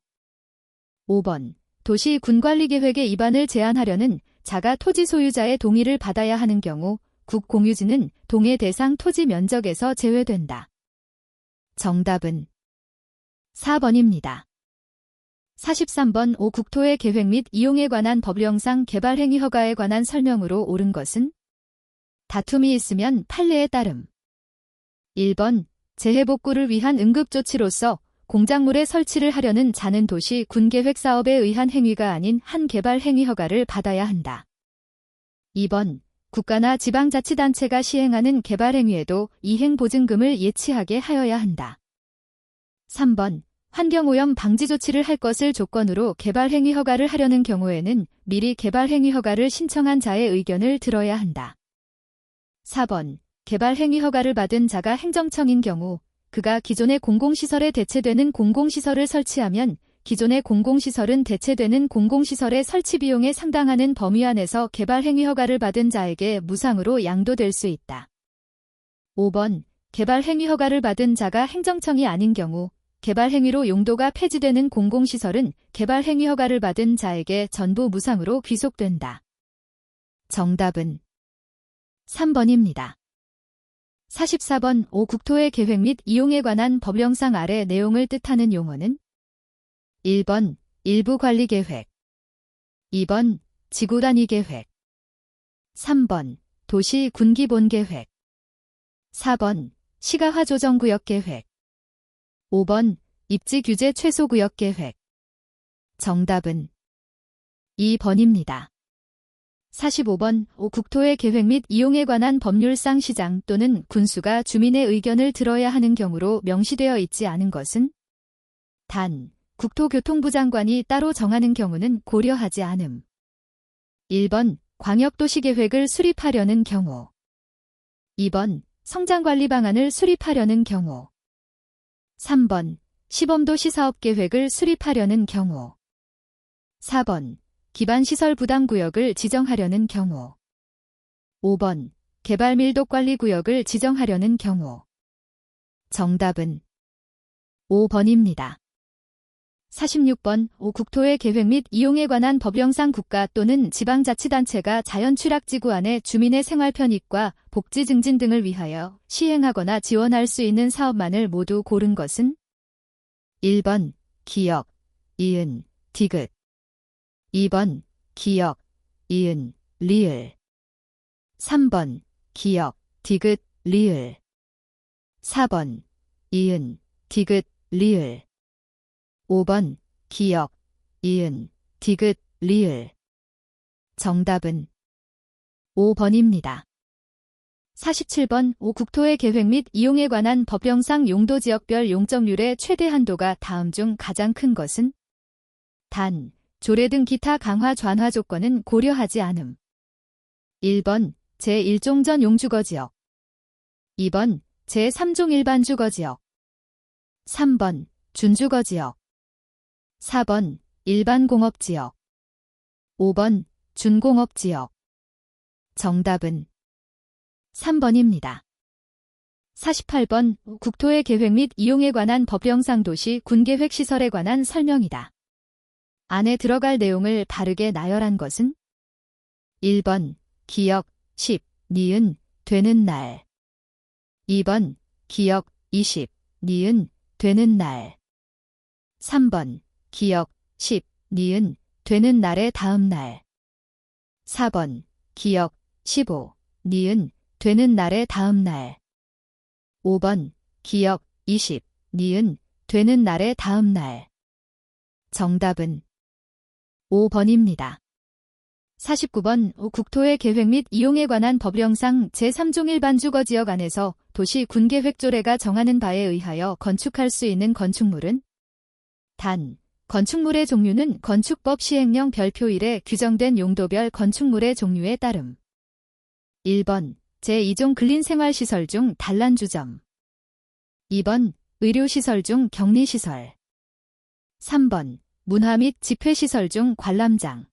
5번 도시 군관리계획의 위반을 제한하려는 자가 토지 소유자의 동의를 받아야 하는 경우 국공유지는 동해 대상 토지 면적에서 제외된다. 정답은 4번입니다. 43번 5. 국토의 계획 및 이용에 관한 법령상 개발행위 허가에 관한 설명으로 옳은 것은? 다툼이 있으면 판례에 따름. 1번 재해복구를 위한 응급조치로서 공작물의 설치를 하려는 자는 도시 군계획 사업에 의한 행위가 아닌 한 개발행위 허가를 받아야 한다. 2번 국가나 지방자치단체가 시행하는 개발행위에도 이행보증금을 예치하게 하여야 한다. 3번 환경오염 방지 조치를 할 것을 조건으로 개발행위 허가를 하려는 경우에는 미리 개발행위 허가를 신청한 자의 의견을 들어야 한다. 4번 개발행위 허가를 받은 자가 행정청인 경우 그가 기존의 공공시설에 대체되는 공공시설을 설치하면 기존의 공공시설은 대체되는 공공시설의 설치 비용에 상당하는 범위 안에서 개발행위 허가를 받은 자에게 무상으로 양도될 수 있다. 5번 개발행위 허가를 받은 자가 행정청이 아닌 경우 개발행위로 용도가 폐지되는 공공시설은 개발행위 허가를 받은 자에게 전부 무상으로 귀속된다. 정답은 3번입니다. 44번 5. 국토의 계획 및 이용에 관한 법령상 아래 내용을 뜻하는 용어는? 1번 일부관리계획 2번 지구단위계획 3번 도시군기본계획 4번 시가화조정구역계획 5번 입지규제 최소구역계획 정답은 2번입니다. 45번 5. 국토의 계획 및 이용에 관한 법률상 시장 또는 군수가 주민의 의견을 들어야 하는 경우로 명시되어 있지 않은 것은? 단, 국토교통부 장관이 따로 정하는 경우는 고려하지 않음. 1번 광역도시계획을 수립하려는 경우 2번 성장관리 방안을 수립하려는 경우 3번 시범도시사업계획을 수립하려는 경우 4번 기반시설 부담구역을 지정하려는 경우 5번 개발밀도관리구역을 지정하려는 경우 정답은 5번입니다. 46번 5. 국토의 계획 및 이용에 관한 법령상 국가 또는 지방자치단체가 자연취락지구 안에 주민의 생활 편익과 복지 증진 등을 위하여 시행하거나 지원할 수 있는 사업만을 모두 고른 것은? 1번 기역, 이은, 디귿 2번 기역, 이은, 리을 3번 기역, 디귿, 리을 4번 이은, 디귿, 리을 5번 기역, 이은, 디귿, 리을 정답은 5번입니다. 47번 국토의 계획 및 이용에 관한 법령상 용도 지역별 용적률의 최대 한도가 다음 중 가장 큰 것은? 단, 조례 등 기타 강화 완화 조건은 고려하지 않음. 1번 제1종 전 용주거지역, 2번 제3종 일반 주거지역, 3번 준주거지역, 4번 일반 공업지역, 5번 준공업지역. 정답은 3번입니다. 48번 국토의 계획 및 이용에 관한 법령상 도시 군계획 시설에 관한 설명이다. 안에 들어갈 내용을 바르게 나열한 것은? 1번 기역 10, 니은, 되는 날. 2번 기역 20, 니은, 되는 날. 3번 기역 10, 니은, 되는 날의 다음 날. 4번 기역 15, 니은, 되는 날의 다음 날. 5번 기역 20, 니은, 되는 날의 다음 날. 정답은 5번입니다. 49번 국토의 계획 및 이용에 관한 법령상 제3종 일반 주거지역 안에서 도시 군계획 조례가 정하는 바에 의하여 건축할 수 있는 건축물은? 단, 건축물의 종류는 건축법 시행령 별표 1에 규정된 용도별 건축물의 종류에 따름. 1번 제2종 근린생활시설 중 단란주점, 2번 의료시설 중 격리시설, 3번 문화 및 집회시설 중 관람장,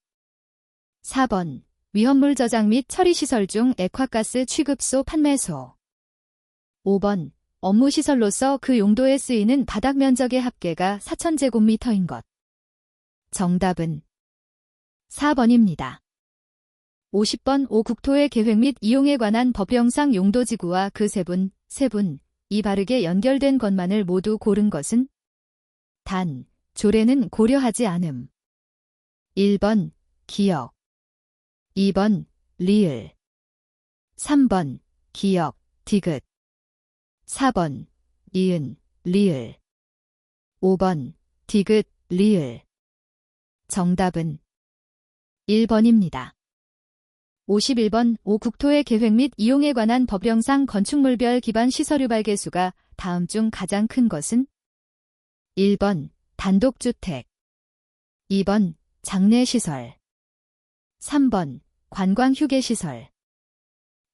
4번 위험물 저장 및 처리시설 중 액화가스 취급소 판매소, 5번 업무시설로서 그 용도에 쓰이는 바닥 면적의 합계가 4,000제곱미터인 것. 정답은 4번입니다. 50번 국토의 계획 및 이용에 관한 법령상 용도지구와 그 세분, 이 바르게 연결된 것만을 모두 고른 것은? 단, 조례는 고려하지 않음. 1번 기역, 2번 리을, 3번 기역, 디귿, 4번 이은, 리을, 5번 디귿, 리을. 정답은 1번입니다. 51번 국토의 계획 및 이용에 관한 법령상 건축물별 기반 시설 유발 개수가 다음 중 가장 큰 것은? 1번 단독주택, 2번 장례시설, 3번 관광휴게시설,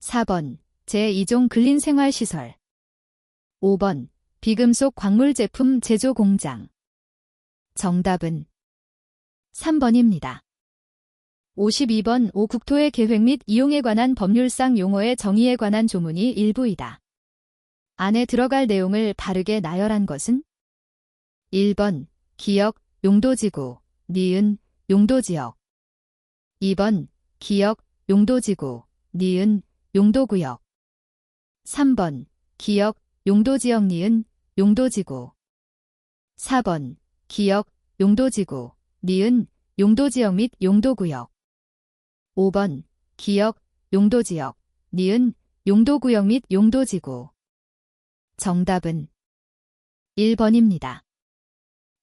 4번 제2종 근린생활시설, 5번 비금속 광물제품 제조 공장. 정답은 3번입니다. 52번 국토의 계획 및 이용에 관한 법률상 용어의 정의에 관한 조문이 일부이다. 안에 들어갈 내용을 바르게 나열한 것은? 1번 기역, 용도지구, 니은, 용도지역, 2번 기역, 용도지구, 니은, 용도구역, 3번 기역, 용도지역, 니은, 용도지구, 4번 기역, 용도지구, 니은, 용도지역 및 용도구역, 5번 기역, 용도지역, 니은, 용도구역 및 용도지구. 정답은 1번입니다.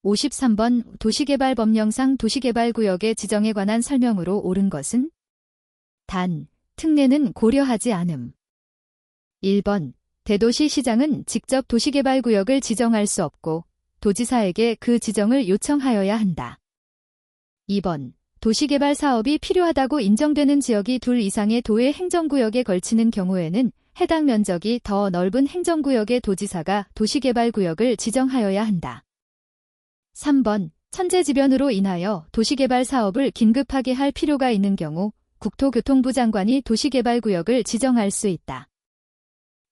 53번 도시개발법령상 도시개발구역의 지정에 관한 설명으로 옳은 것은? 단, 특례는 고려하지 않음. 1번 대도시 시장은 직접 도시개발구역을 지정할 수 없고 도지사에게 그 지정을 요청하여야 한다. 2번 도시개발 사업이 필요하다고 인정되는 지역이 둘 이상의 도의 행정구역에 걸치는 경우에는 해당 면적이 더 넓은 행정구역의 도지사가 도시개발구역을 지정하여야 한다. 3번 천재지변으로 인하여 도시개발 사업을 긴급하게 할 필요가 있는 경우 국토교통부 장관이 도시개발구역을 지정할 수 있다.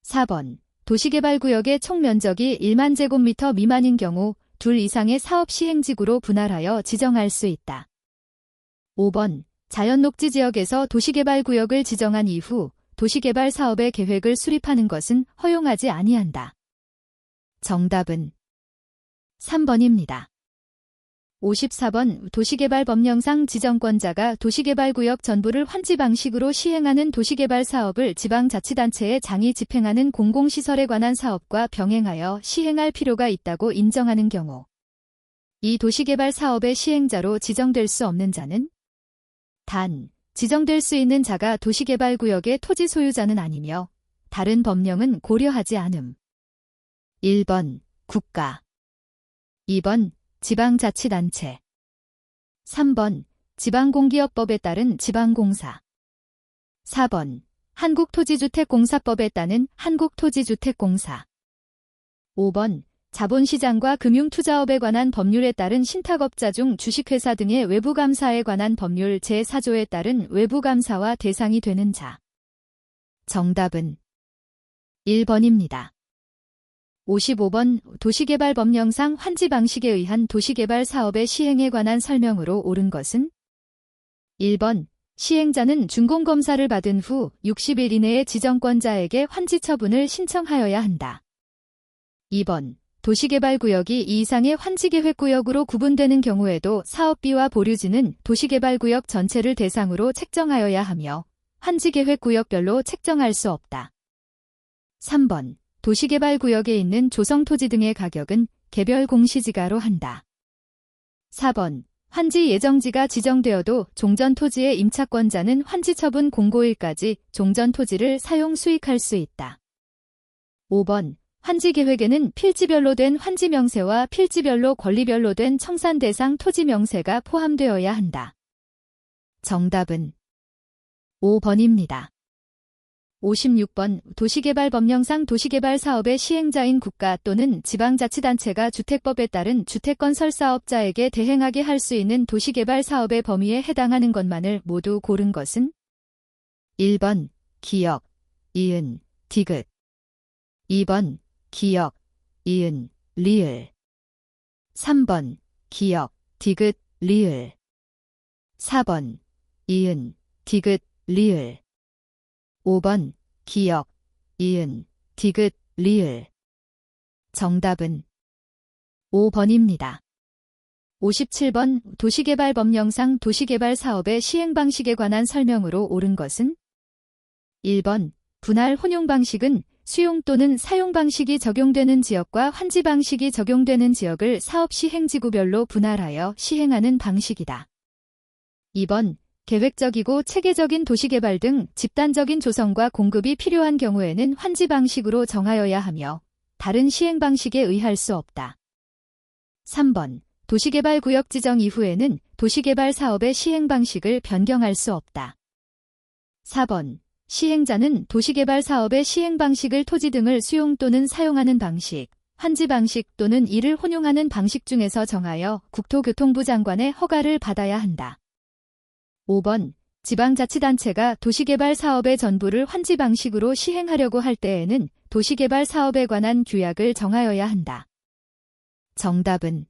4번 도시개발구역의 총 면적이 1만 제곱미터 미만인 경우 둘 이상의 사업 시행지구로 분할하여 지정할 수 있다. 5번 자연녹지 지역에서 도시개발구역을 지정한 이후 도시개발 사업의 계획을 수립하는 것은 허용하지 아니한다. 정답은 3번입니다. 54번 도시개발법령상 지정권자가 도시개발구역 전부를 환지 방식으로 시행하는 도시개발 사업을 지방자치단체의 장이 집행하는 공공시설에 관한 사업과 병행하여 시행할 필요가 있다고 인정하는 경우 이 도시개발 사업의 시행자로 지정될 수 없는 자는? 단, 지정될 수 있는 자가 도시개발구역의 토지 소유자는 아니며 다른 법령은 고려하지 않음. 1번 국가, 2번 지방자치단체, 3번 지방공기업법에 따른 지방공사, 4번 한국토지주택공사법에 따른 한국토지주택공사, 5번 자본시장과 금융투자업에 관한 법률에 따른 신탁업자 중 주식회사 등의 외부감사에 관한 법률 제4조에 따른 외부감사와 대상이 되는 자. 정답은 1번입니다. 55번 도시개발법령상 환지 방식에 의한 도시개발 사업의 시행에 관한 설명으로 옳은 것은? 1번 시행자는 준공검사를 받은 후 60일 이내에 지정권자에게 환지 처분을 신청하여야 한다. 2번 도시개발구역이 이 이상의 환지계획구역으로 구분되는 경우에도 사업비와 보류지는 도시개발구역 전체를 대상으로 책정하여야 하며 환지계획구역별로 책정할 수 없다. 3번 도시개발구역에 있는 조성토지 등의 가격은 개별 공시지가로 한다. 4번 환지 예정지가 지정되어도 종전토지의 임차권자는 환지처분 공고일까지 종전토지를 사용 수익할 수 있다. 5번 환지계획에는 필지별로 된 환지명세와 필지별로 권리별로 된 청산 대상 토지명세가 포함되어야 한다. 정답은 5번입니다. 56번 도시개발법령상 도시개발 사업의 시행자인 국가 또는 지방자치단체가 주택법에 따른 주택건설사업자에게 대행하게 할 수 있는 도시개발 사업의 범위에 해당하는 것만을 모두 고른 것은? 1번 기역, 이은, 디귿, 2번 기역, 이은, 리을, 3번 기역, 디귿, 리을, 4번 이은, 디귿, 리을, 5번 기역, 이은, 디귿, 리을. 정답은 5번입니다. 57번 도시개발법령상 도시개발 사업의 시행 방식에 관한 설명으로 옳은 것은? 1번 분할 혼용 방식은 수용 또는 사용 방식이 적용되는 지역과 환지 방식이 적용되는 지역을 사업 시행지구별로 분할하여 시행하는 방식이다. 2번 계획적이고 체계적인 도시개발 등 집단적인 조성과 공급이 필요한 경우에는 환지 방식으로 정하여야 하며 다른 시행 방식에 의할 수 없다. 3번 도시개발 구역 지정 이후에는 도시개발 사업의 시행 방식을 변경할 수 없다. 4번 시행자는 도시개발 사업의 시행 방식을 토지 등을 수용 또는 사용하는 방식, 환지 방식 또는 이를 혼용하는 방식 중에서 정하여 국토교통부 장관의 허가를 받아야 한다. 5번 지방자치단체가 도시개발 사업의 전부를 환지 방식으로 시행하려고 할 때에는 도시개발 사업에 관한 규약을 정하여야 한다. 정답은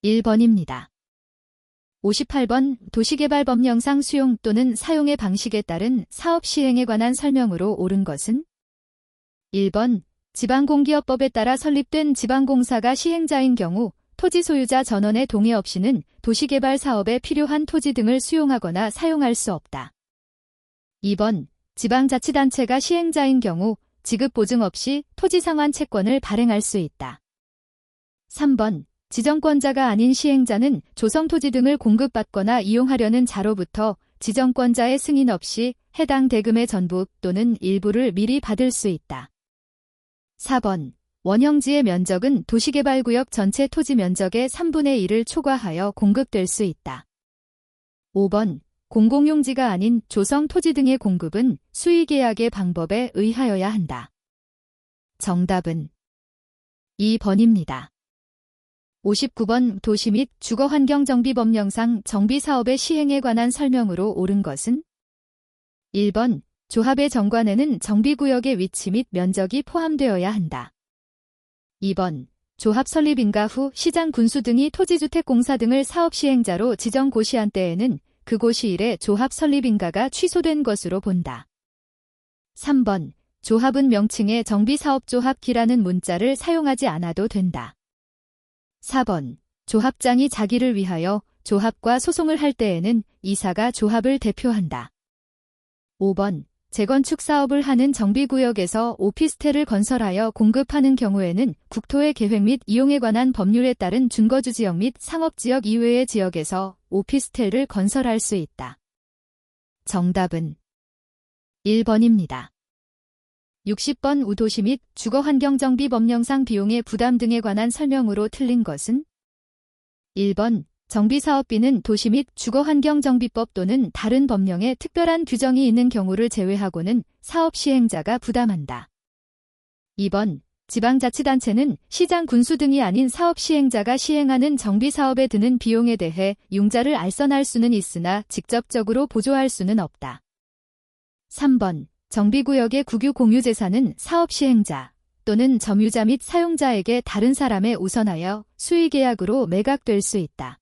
1번입니다. 58번 도시개발법령상 수용 또는 사용의 방식에 따른 사업 시행에 관한 설명으로 옳은 것은? 1번 지방공기업법에 따라 설립된 지방공사가 시행자인 경우 토지 소유자 전원의 동의 없이는 도시개발 사업에 필요한 토지 등을 수용하거나 사용할 수 없다. 2번 지방자치단체가 시행자인 경우 지급 보증 없이 토지 상환 채권을 발행할 수 있다. 3번 지정권자가 아닌 시행자는 조성토지 등을 공급받거나 이용하려는 자로부터 지정권자의 승인 없이 해당 대금의 전부 또는 일부를 미리 받을 수 있다. 4번 원형지의 면적은 도시개발구역 전체 토지 면적의 3분의 1을 초과하여 공급될 수 있다. 5번 공공용지가 아닌 조성토지 등의 공급은 수의계약의 방법에 의하여야 한다. 정답은 2번입니다. 59번 도시 및 주거환경정비법령상 정비사업의 시행에 관한 설명으로 옳은 것은? 1번 조합의 정관에는 정비구역의 위치 및 면적이 포함되어야 한다. 2번 조합 설립 인가 후 시장 군수 등이 토지주택공사 등을 사업시행자로 지정 고시한 때에는 그 고시일에 조합 설립 인가가 취소된 것으로 본다. 3번 조합은 명칭에 정비사업조합기라는 문자를 사용하지 않아도 된다. 4번 조합장이 자기를 위하여 조합과 소송을 할 때에는 이사가 조합을 대표한다. 5번 재건축 사업을 하는 정비구역에서 오피스텔을 건설하여 공급하는 경우에는 국토의 계획 및 이용에 관한 법률에 따른 준거주지역 및 상업지역 이외의 지역에서 오피스텔을 건설할 수 있다. 정답은 1번입니다. 60번 우도시 및 주거환경정비 법령상 비용의 부담 등에 관한 설명으로 틀린 것은 1번 정비사업비는 도시 및 주거환경정비법 또는 다른 법령에 특별한 규정이 있는 경우를 제외하고는 사업 시행자가 부담한다. 2번 지방자치단체는 시장 군수 등이 아닌 사업 시행자가 시행하는 정비사업에 드는 비용에 대해 융자를 알선할 수는 있으나 직접적으로 보조할 수는 없다. 3번 정비구역의 국유 공유재산은 사업 시행자 또는 점유자 및 사용자에게 다른 사람에 우선하여 수의계약으로 매각될 수 있다.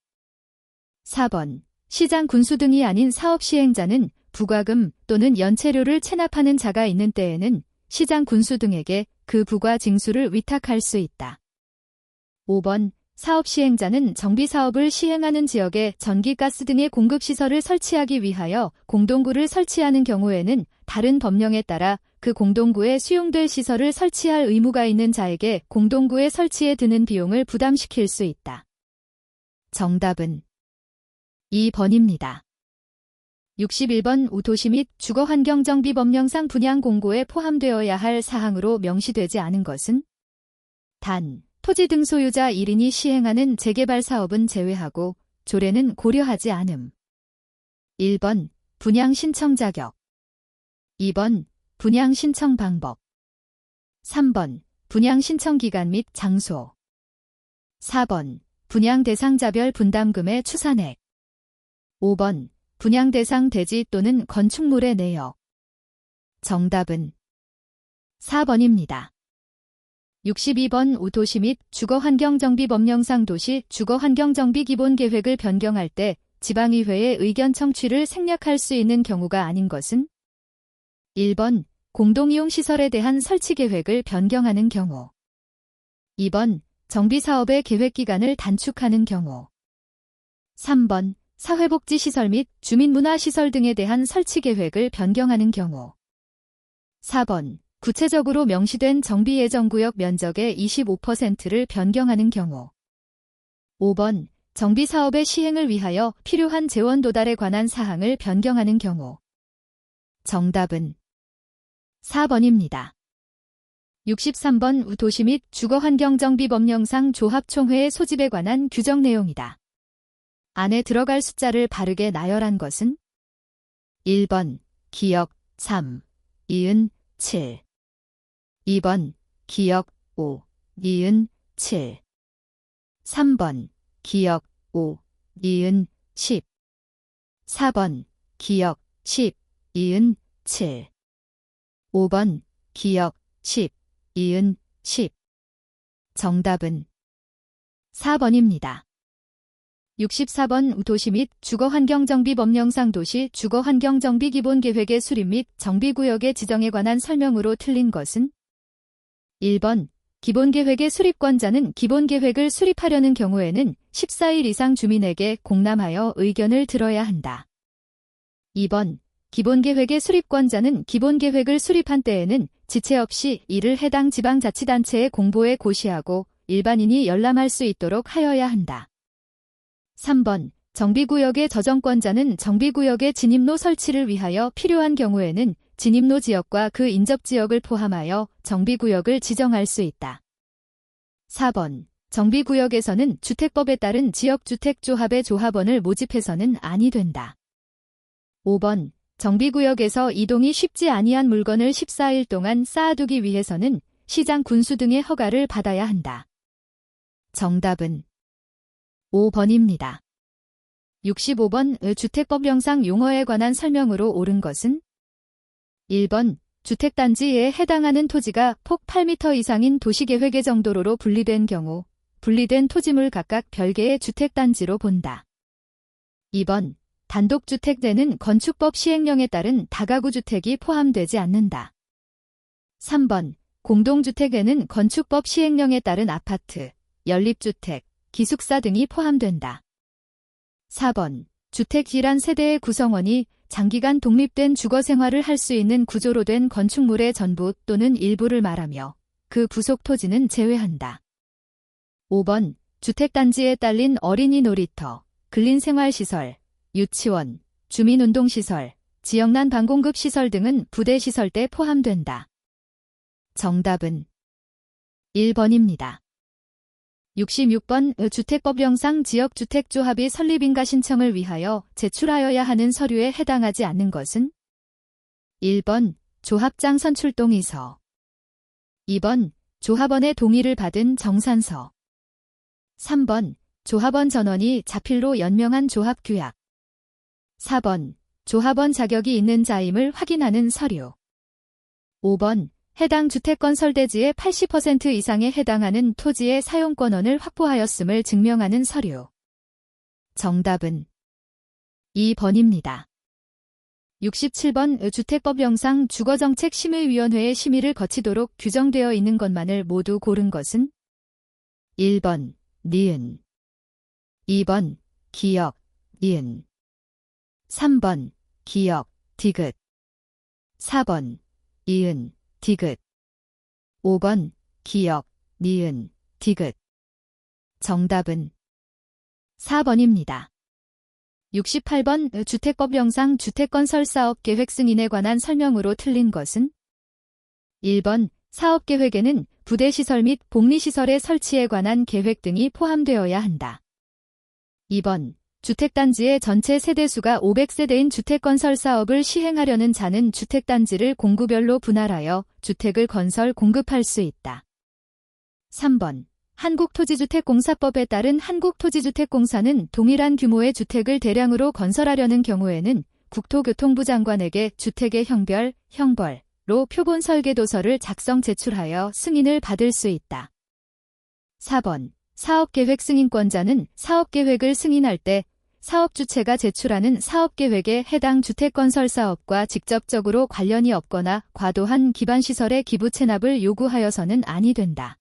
4번 시장 군수 등이 아닌 사업 시행자는 부과금 또는 연체료를 체납하는 자가 있는 때에는 시장 군수 등에게 그 부과 징수를 위탁할 수 있다. 5번 사업 시행자는 정비사업을 시행하는 지역에 전기, 가스 등의 공급시설을 설치하기 위하여 공동구를 설치하는 경우에는 다른 법령에 따라 그 공동구에 수용될 시설을 설치할 의무가 있는 자에게 공동구의 설치에 드는 비용을 부담시킬 수 있다. 정답은 2번입니다. 61번 우도시 및 주거환경정비법령상 분양공고에 포함되어야 할 사항으로 명시되지 않은 것은 단, 토지 등 소유자 1인이 시행하는 재개발 사업은 제외하고 조례는 고려하지 않음. 1번 분양 신청 자격 2번 분양 신청 방법 3번 분양 신청 기간 및 장소 4번 분양 대상자별 분담금의 추산액 5번 분양 대상 대지 또는 건축물의 내역 정답은 4번입니다. 62번 우도시 및 주거환경정비법령상 도시 주거환경정비 기본계획을 변경할 때 지방의회의 의견 청취를 생략할 수 있는 경우가 아닌 것은 1번 공동이용시설에 대한 설치계획을 변경하는 경우 2번 정비사업의 계획기간을 단축하는 경우 3번 사회복지시설 및 주민문화시설 등에 대한 설치계획을 변경하는 경우 4번 구체적으로 명시된 정비예정구역 면적의 25%를 변경하는 경우 5번 정비사업의 시행을 위하여 필요한 재원 도달에 관한 사항을 변경하는 경우 정답은 4번입니다. 63번 도시 및 주거환경정비법령상 조합총회의 소집에 관한 규정 내용이다. 안에 들어갈 숫자를 바르게 나열한 것은 1번 기역 3, 이은 7 2번 기역 5, 니은 7 3번 기역 5, 니은 10 4번 기역 10, 이은 7 5번 기역 10, 이은 10 정답은 4번입니다. 64번 도시 및 주거환경정비법령상 도시 주거환경정비기본계획의 수립 및 정비구역의 지정에 관한 설명으로 틀린 것은 1번 기본계획의 수립권자는 기본계획을 수립하려는 경우에는 14일 이상 주민에게 공람하여 의견을 들어야 한다. 2번 기본계획의 수립권자는 기본계획을 수립한 때에는 지체 없이 이를 해당 지방자치단체에 공보에 고시하고 일반인이 열람할 수 있도록 하여야 한다. 3번 정비구역의 저정권자는 정비구역의 진입로 설치를 위하여 필요한 경우에는 진입로 지역과 그 인접지역을 포함하여 정비구역을 지정할 수 있다. 4번 정비구역에서는 주택법에 따른 지역주택조합의 조합원을 모집해서는 아니 된다. 5번 정비구역에서 이동이 쉽지 아니한 물건을 14일 동안 쌓아두기 위해서는 시장 군수 등의 허가를 받아야 한다. 정답은 5번입니다. 65번 주택법령상 용어에 관한 설명으로 옳은 것은 1번 주택단지에 해당하는 토지가 폭 8m 이상인 도시계획의 정도로로 분리된 경우 분리된 토지물 각각 별개의 주택단지로 본다. 2번 단독주택대는 건축법 시행령에 따른 다가구 주택이 포함되지 않는다. 3번 공동주택에는 건축법 시행령에 따른 아파트, 연립주택, 기숙사 등이 포함된다. 4번 주택 질환 세대의 구성원이 장기간 독립된 주거생활을 할 수 있는 구조로 된 건축물의 전부 또는 일부를 말하며 그 부속 토지는 제외한다. 5번 주택단지에 딸린 어린이 놀이터, 근린생활시설, 유치원, 주민운동시설, 지역난 방공급시설 등은 부대시설때 포함된다. 정답은 1번입니다. 66번 주택법령상 지역주택조합이 설립인가 신청을 위하여 제출하여야 하는 서류에 해당하지 않는 것은 1번 조합장 선출동의서 2번 조합원의 동의를 받은 정산서 3번 조합원 전원이 자필로 연명한 조합규약 4번 조합원 자격이 있는 자임을 확인하는 서류 5번 해당 주택건설 대지의 80% 이상에 해당하는 토지의 사용권원을 확보하였음을 증명하는 서류. 정답은 2번입니다. 67번 주택법령상 주거정책심의위원회의 심의를 거치도록 규정되어 있는 것만을 모두 고른 것은 1번 니은 2번 기역 니은 3번 기역 디귿 4번 이은 디귿 5번 기역 니은 디귿 정답은 4번입니다. 68번 주택법령상 주택건설사업계획 승인에 관한 설명으로 틀린 것은 1번 사업계획에는 부대시설 및 복리시설의 설치에 관한 계획 등이 포함되어야 한다. 2번 주택단지의 전체 세대수가 500세대인 주택건설 사업을 시행하려는 자는 주택단지를 공구별로 분할하여 주택을 건설 공급할 수 있다. 3번 한국토지주택공사법에 따른 한국토지주택공사는 동일한 규모의 주택을 대량으로 건설하려는 경우에는 국토교통부 장관에게 주택의 형별, 형벌로 표본 설계도서를 작성 제출하여 승인을 받을 수 있다. 4번 사업계획 승인권자는 사업계획을 승인할 때 사업주체가 제출하는 사업계획에 해당 주택건설 사업과 직접적으로 관련이 없거나 과도한 기반시설의 기부 체납을 요구하여서는 아니 된다.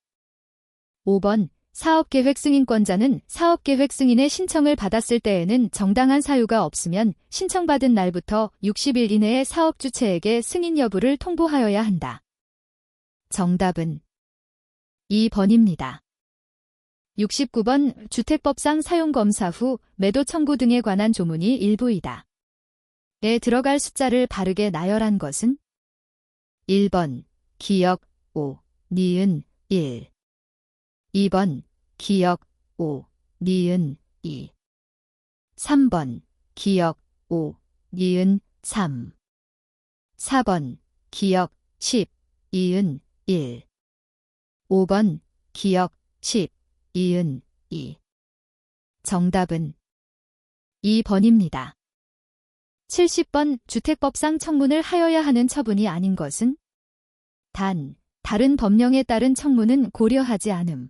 5번 사업계획 승인권자는 사업계획 승인의 신청을 받았을 때에는 정당한 사유가 없으면 신청받은 날부터 60일 이내에 사업주체에게 승인 여부를 통보하여야 한다. 정답은 2번입니다. 69번 주택법상 사용검사 후 매도 청구 등에 관한 조문이 일부이다. 에 들어갈 숫자를 바르게 나열한 것은 1번 기역 5, 니은 1 2번 기역 5, 니은 2 3번 기역 5, 니은 3 4번 기역 10, 이은 1 5번 기역 10, 이은 2 정답은 2번입니다. 70번 주택법상 청문을 하여야 하는 처분이 아닌 것은 단, 다른 법령에 따른 청문은 고려하지 않음.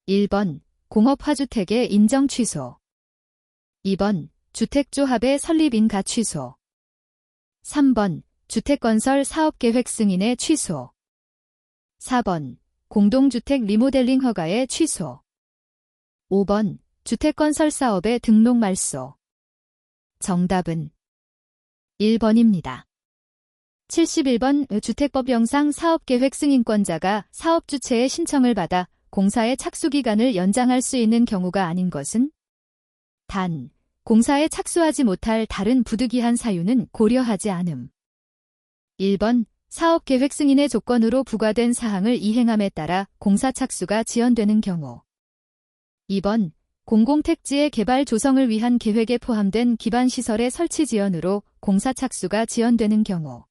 1번 공업화주택의 인정 취소 2번 주택조합의 설립 인가 취소 3번 주택건설 사업계획 승인의 취소 4번 공동주택 리모델링 허가의 취소 5번 주택건설 사업의 등록 말소 정답은 1번입니다. 71번 주택법령상 사업계획 승인권자가 사업주체의 신청을 받아 공사의 착수기간을 연장할 수 있는 경우가 아닌 것은 단, 공사에 착수하지 못할 다른 부득이한 사유는 고려하지 않음. 1번 사업계획 승인의 조건으로 부과된 사항을 이행함에 따라 공사 착수가 지연되는 경우 2번 공공택지의 개발 조성을 위한 계획에 포함된 기반시설의 설치 지연으로 공사 착수가 지연되는 경우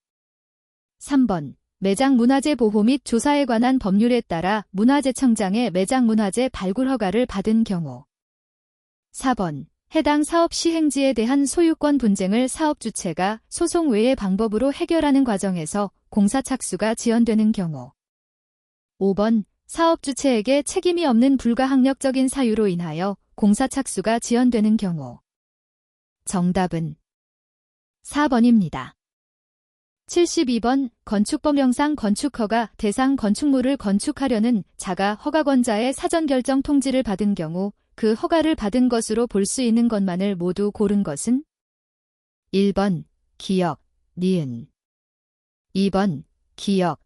3번 매장 문화재 보호 및 조사에 관한 법률에 따라 문화재청장의 매장 문화재 발굴 허가를 받은 경우 4번 해당 사업 시행지에 대한 소유권 분쟁을 사업주체가 소송 외의 방법으로 해결하는 과정에서 공사 착수가 지연되는 경우 5번 사업주체에게 책임이 없는 불가항력적인 사유로 인하여 공사 착수가 지연되는 경우 정답은 4번입니다. 72번 건축법령상 건축허가 대상 건축물을 건축하려는 자가 허가권자의 사전결정 통지를 받은 경우 그 허가를 받은 것으로 볼 수 있는 것만을 모두 고른 것은 1번 기역, 니은 2번 기역,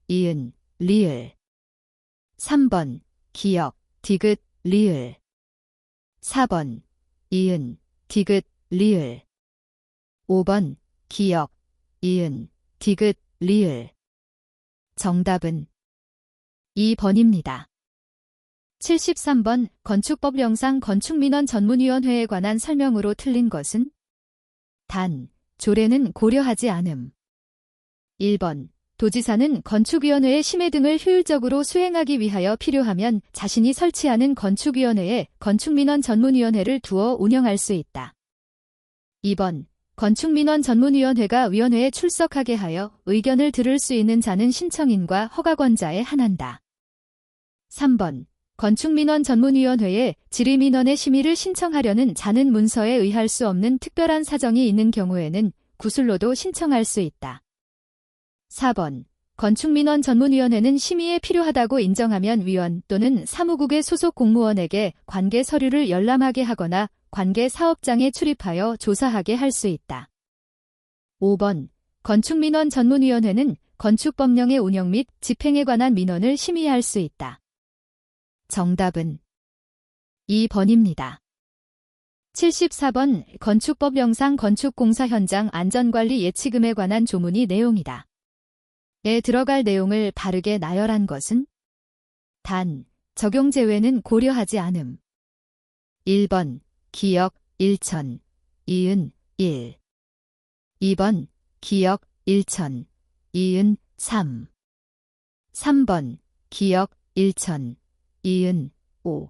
이은, 리을 3번 기역, 디귿, 리을 4번 이은, 디귿, 리을 5번 기역, 이은, 디귿, 리을 정답은 2번입니다. 73번 건축법령상 건축민원 전문위원회에 관한 설명으로 틀린 것은? 단, 조례는 고려하지 않음. 1번 도지사는 건축위원회의 심의 등을 효율적으로 수행하기 위하여 필요하면 자신이 설치하는 건축위원회에 건축민원 전문위원회를 두어 운영할 수 있다. 2번 건축민원 전문위원회가 위원회에 출석하게 하여 의견을 들을 수 있는 자는 신청인과 허가권자에 한한다. 3번 건축민원 전문위원회에 질의민원의 심의를 신청하려는 자는 문서에 의할 수 없는 특별한 사정이 있는 경우에는 구술로도 신청할 수 있다. 4번 건축민원 전문위원회는 심의에 필요하다고 인정하면 위원 또는 사무국의 소속 공무원에게 관계 서류를 열람하게 하거나 관계 사업장에 출입하여 조사하게 할 수 있다. 5번 건축민원 전문위원회는 건축법령의 운영 및 집행에 관한 민원을 심의할 수 있다. 정답은 2번입니다. 74번 건축법령상 건축공사 현장 안전관리 예치금에 관한 조문의 내용이다. 에 들어갈 내용을 바르게 나열한 것은? 단, 적용 제외는 고려하지 않음. 1번 기역 1천, 이은 1. 2번 기역 1천, 이은 3. 3번 기역 1천, 이은 5.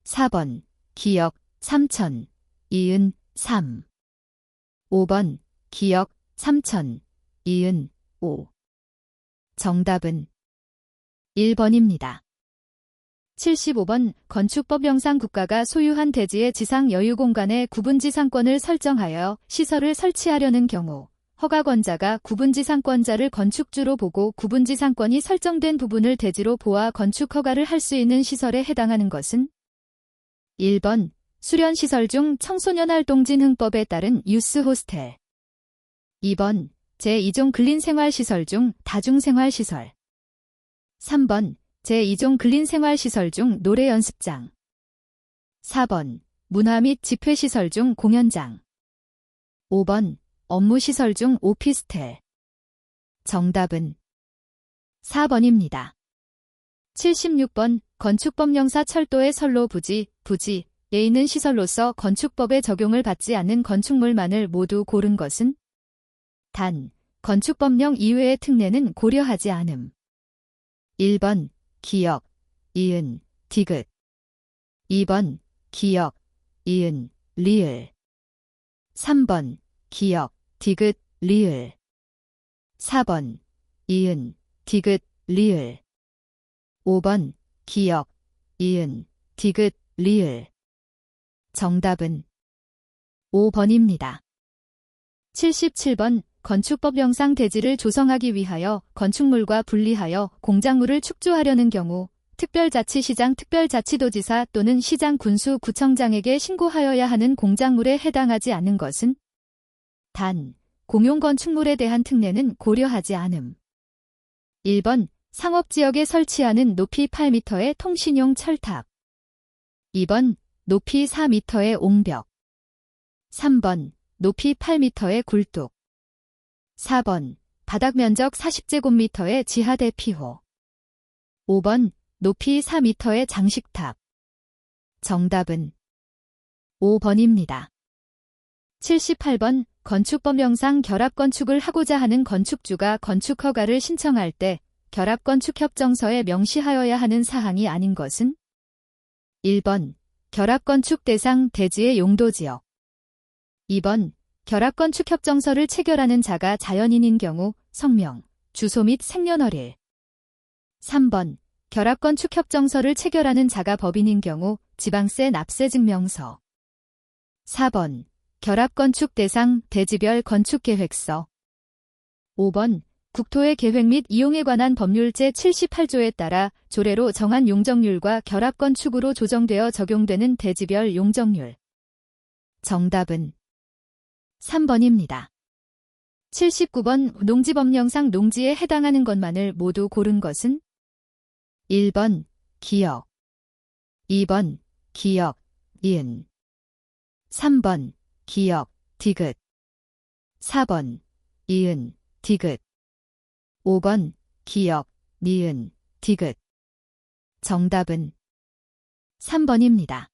4번 기역 3천, 이은 3. 5번 기역 3천, 이은 5. 정답은 1번입니다. 75번 건축법령상 국가가 소유한 대지의 지상 여유 공간에 구분지상권을 설정하여 시설을 설치하려는 경우 허가권자가 구분지상권자를 건축주로 보고 구분지상권이 설정된 부분을 대지로 보아 건축허가를 할 수 있는 시설에 해당하는 것은? 1번 수련시설 중 청소년활동진흥법에 따른 유스호스텔. 2번 제2종 근린생활시설 중 다중생활시설. 3번 제2종 근린생활시설 중 노래연습장. 4번 문화 및 집회시설 중 공연장. 5번 업무시설 중 오피스텔. 정답은 4번입니다. 76번 건축법령사 철도의 선로 부지에 있는 시설로서 건축법의 적용을 받지 않는 건축물만을 모두 고른 것은? 단, 건축법령 이외의 특례는 고려하지 않음. 1번 기역, 이은, 디귿. 2번 기역, 이은, 리을. 3번 기역, 디귿, 리을. 4번 이은, 디귿, 리을. 5번 기역, 이은, 디귿, 리을. 정답은 5번입니다. 77번 건축법령상 대지를 조성하기 위하여 건축물과 분리하여 공작물을 축조하려는 경우 특별자치시장 특별자치도지사 또는 시장 군수 구청장에게 신고하여야 하는 공작물에 해당하지 않는 것은? 단, 공용건축물에 대한 특례는 고려하지 않음. 1번 상업지역에 설치하는 높이 8m의 통신용 철탑. 2번 높이 4m의 옹벽. 3번 높이 8m의 굴뚝. 4번 바닥 면적 40제곱미터의 지하대피호. 5번 높이 4m의 장식탑. 정답은 5번입니다. 78번 건축법령상 결합건축을 하고자 하는 건축주가 건축허가를 신청할 때 결합건축협정서에 명시하여야 하는 사항이 아닌 것은? 1번 결합건축 대상 대지의 용도지역. 2번 결합건축협정서를 체결하는 자가 자연인인 경우 성명, 주소 및 생년월일. 3번 결합건축협정서를 체결하는 자가 법인인 경우 지방세 납세증명서. 4번 결합건축 대상 대지별 건축계획서. 5번 국토의 계획 및 이용에 관한 법률 제78조에 따라 조례로 정한 용적률과 결합건축으로 조정되어 적용되는 대지별 용적률. 정답은 3번입니다. 79번 농지법령상 농지에 해당하는 것만을 모두 고른 것은? 1번 기역. 2번 기역, 이은. 3번 기역, 디귿. 4번 이은, 디귿. 5번 기역, 니은, 디귿. 정답은 3번입니다.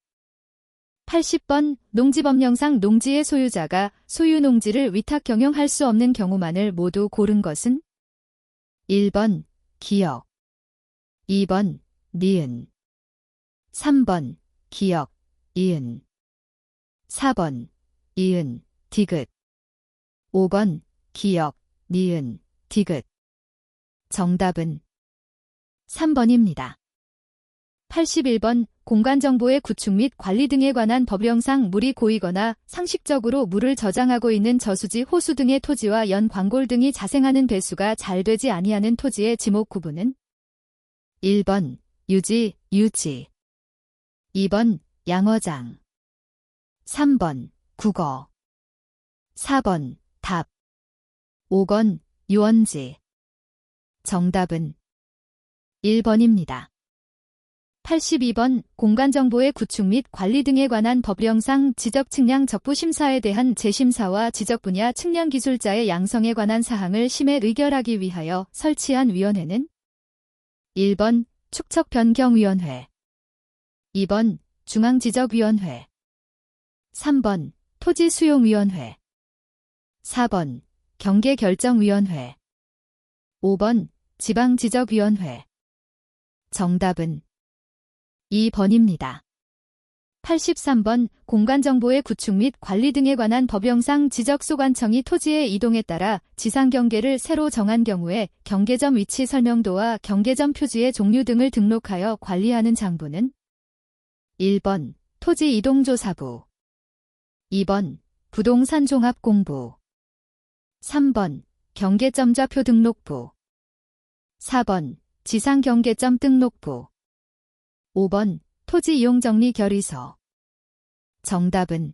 80번 농지법령상 농지의 소유자가 소유 농지를 위탁 경영할 수 없는 경우만을 모두 고른 것은 1번 기역, 2번 니은, 3번 기역, 이은, 4번 이은, 디귿, 5번 기역, 니은, 디귿. 정답은 3번입니다. 81번 공간정보의 구축 및 관리 등에 관한 법령상 물이 고이거나 상식적으로 물을 저장하고 있는 저수지, 호수 등의 토지와 연 광골 등이 자생하는 배수가 잘 되지 아니하는 토지의 지목 구분은 1번 유지, 유지, 2번 양어장, 3번 국어, 4번 답, 5번 유원지. 정답은 1번입니다. 82번 공간정보의 구축 및 관리 등에 관한 법령상 지적 측량 적부 심사에 대한 재심사와 지적 분야 측량 기술자의 양성에 관한 사항을 심해 의결하기 위하여 설치한 위원회는 1번 축척변경위원회, 2번 중앙지적위원회, 3번 토지수용위원회, 4번 경계결정위원회, 5번 지방지적위원회. 정답은 2번입니다. 83번 공간정보의 구축 및 관리 등에 관한 법령상 지적소관청이 토지의 이동에 따라 지상경계를 새로 정한 경우에 경계점 위치 설명도와 경계점 표지의 종류 등을 등록하여 관리하는 장부는 1번 토지이동조사부, 2번 부동산종합공부, 3번 경계점좌표 등록부, 4번 지상경계점 등록부, 5번 토지이용정리결의서. 정답은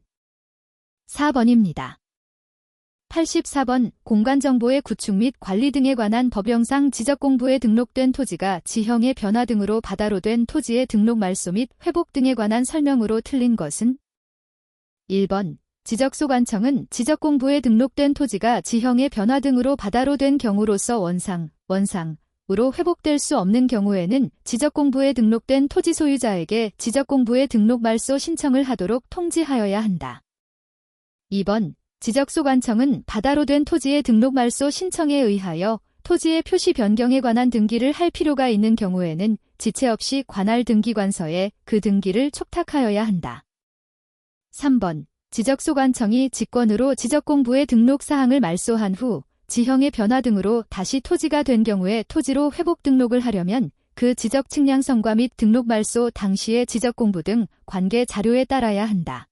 4번입니다. 84번 공간정보의 구축 및 관리 등에 관한 법령상 지적공부에 등록된 토지가 지형의 변화 등으로 바다로 된 토지의 등록 말소 및 회복 등에 관한 설명으로 틀린 것은 1번 지적소관청은 지적공부에 등록된 토지가 지형의 변화 등으로 바다로 된 경우로서 원상으로 회복될 수 없는 경우에는 지적공부에 등록된 토지 소유자에게 지적공부에 등록 말소 신청을 하도록 통지하여야 한다. 2번 지적소관청은 바다로 된 토지의 등록 말소 신청에 의하여 토지의 표시 변경에 관한 등기를 할 필요가 있는 경우에는 지체 없이 관할 등기관서에 그 등기를 촉탁하여야 한다. 3번 지적소관청이 직권으로 지적공부에 등록 사항을 말소한 후 지형의 변화 등으로 다시 토지가 된 경우에 토지로 회복 등록을 하려면 그 지적 측량성과 및 등록 말소 당시의 지적공부 등 관계 자료에 따라야 한다.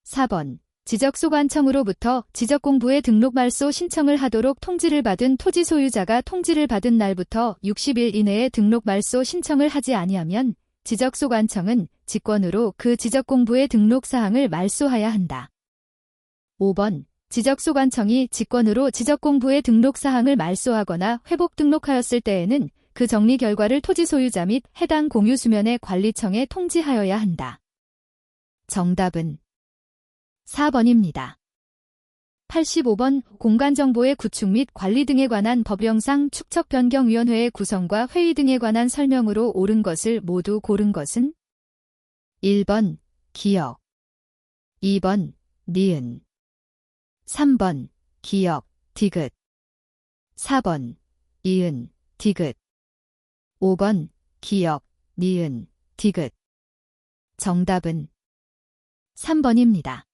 4번 지적소관청으로부터 지적공부에 등록 말소 신청을 하도록 통지를 받은 토지 소유자가 통지를 받은 날부터 60일 이내에 등록 말소 신청을 하지 아니하면 지적소관청은 직권으로 그 지적공부에 등록 사항을 말소하야 한다. 5번 지적소관청이 직권으로 지적공부에 등록 사항을 말소하거나 회복 등록하였을 때에는 그 정리 결과를 토지 소유자 및 해당 공유수면의 관리청에 통지하여야 한다. 정답은 4번입니다. 85번 공간정보의 구축 및 관리 등에 관한 법령상 축척변경위원회의 구성과 회의 등에 관한 설명으로 옳은 것을 모두 고른 것은 1번 기역, 2번 니은, 3번 기역, 디귿, 4번 이은, 디귿, 5번 기역, 니은, 디귿. 정답은 3번입니다.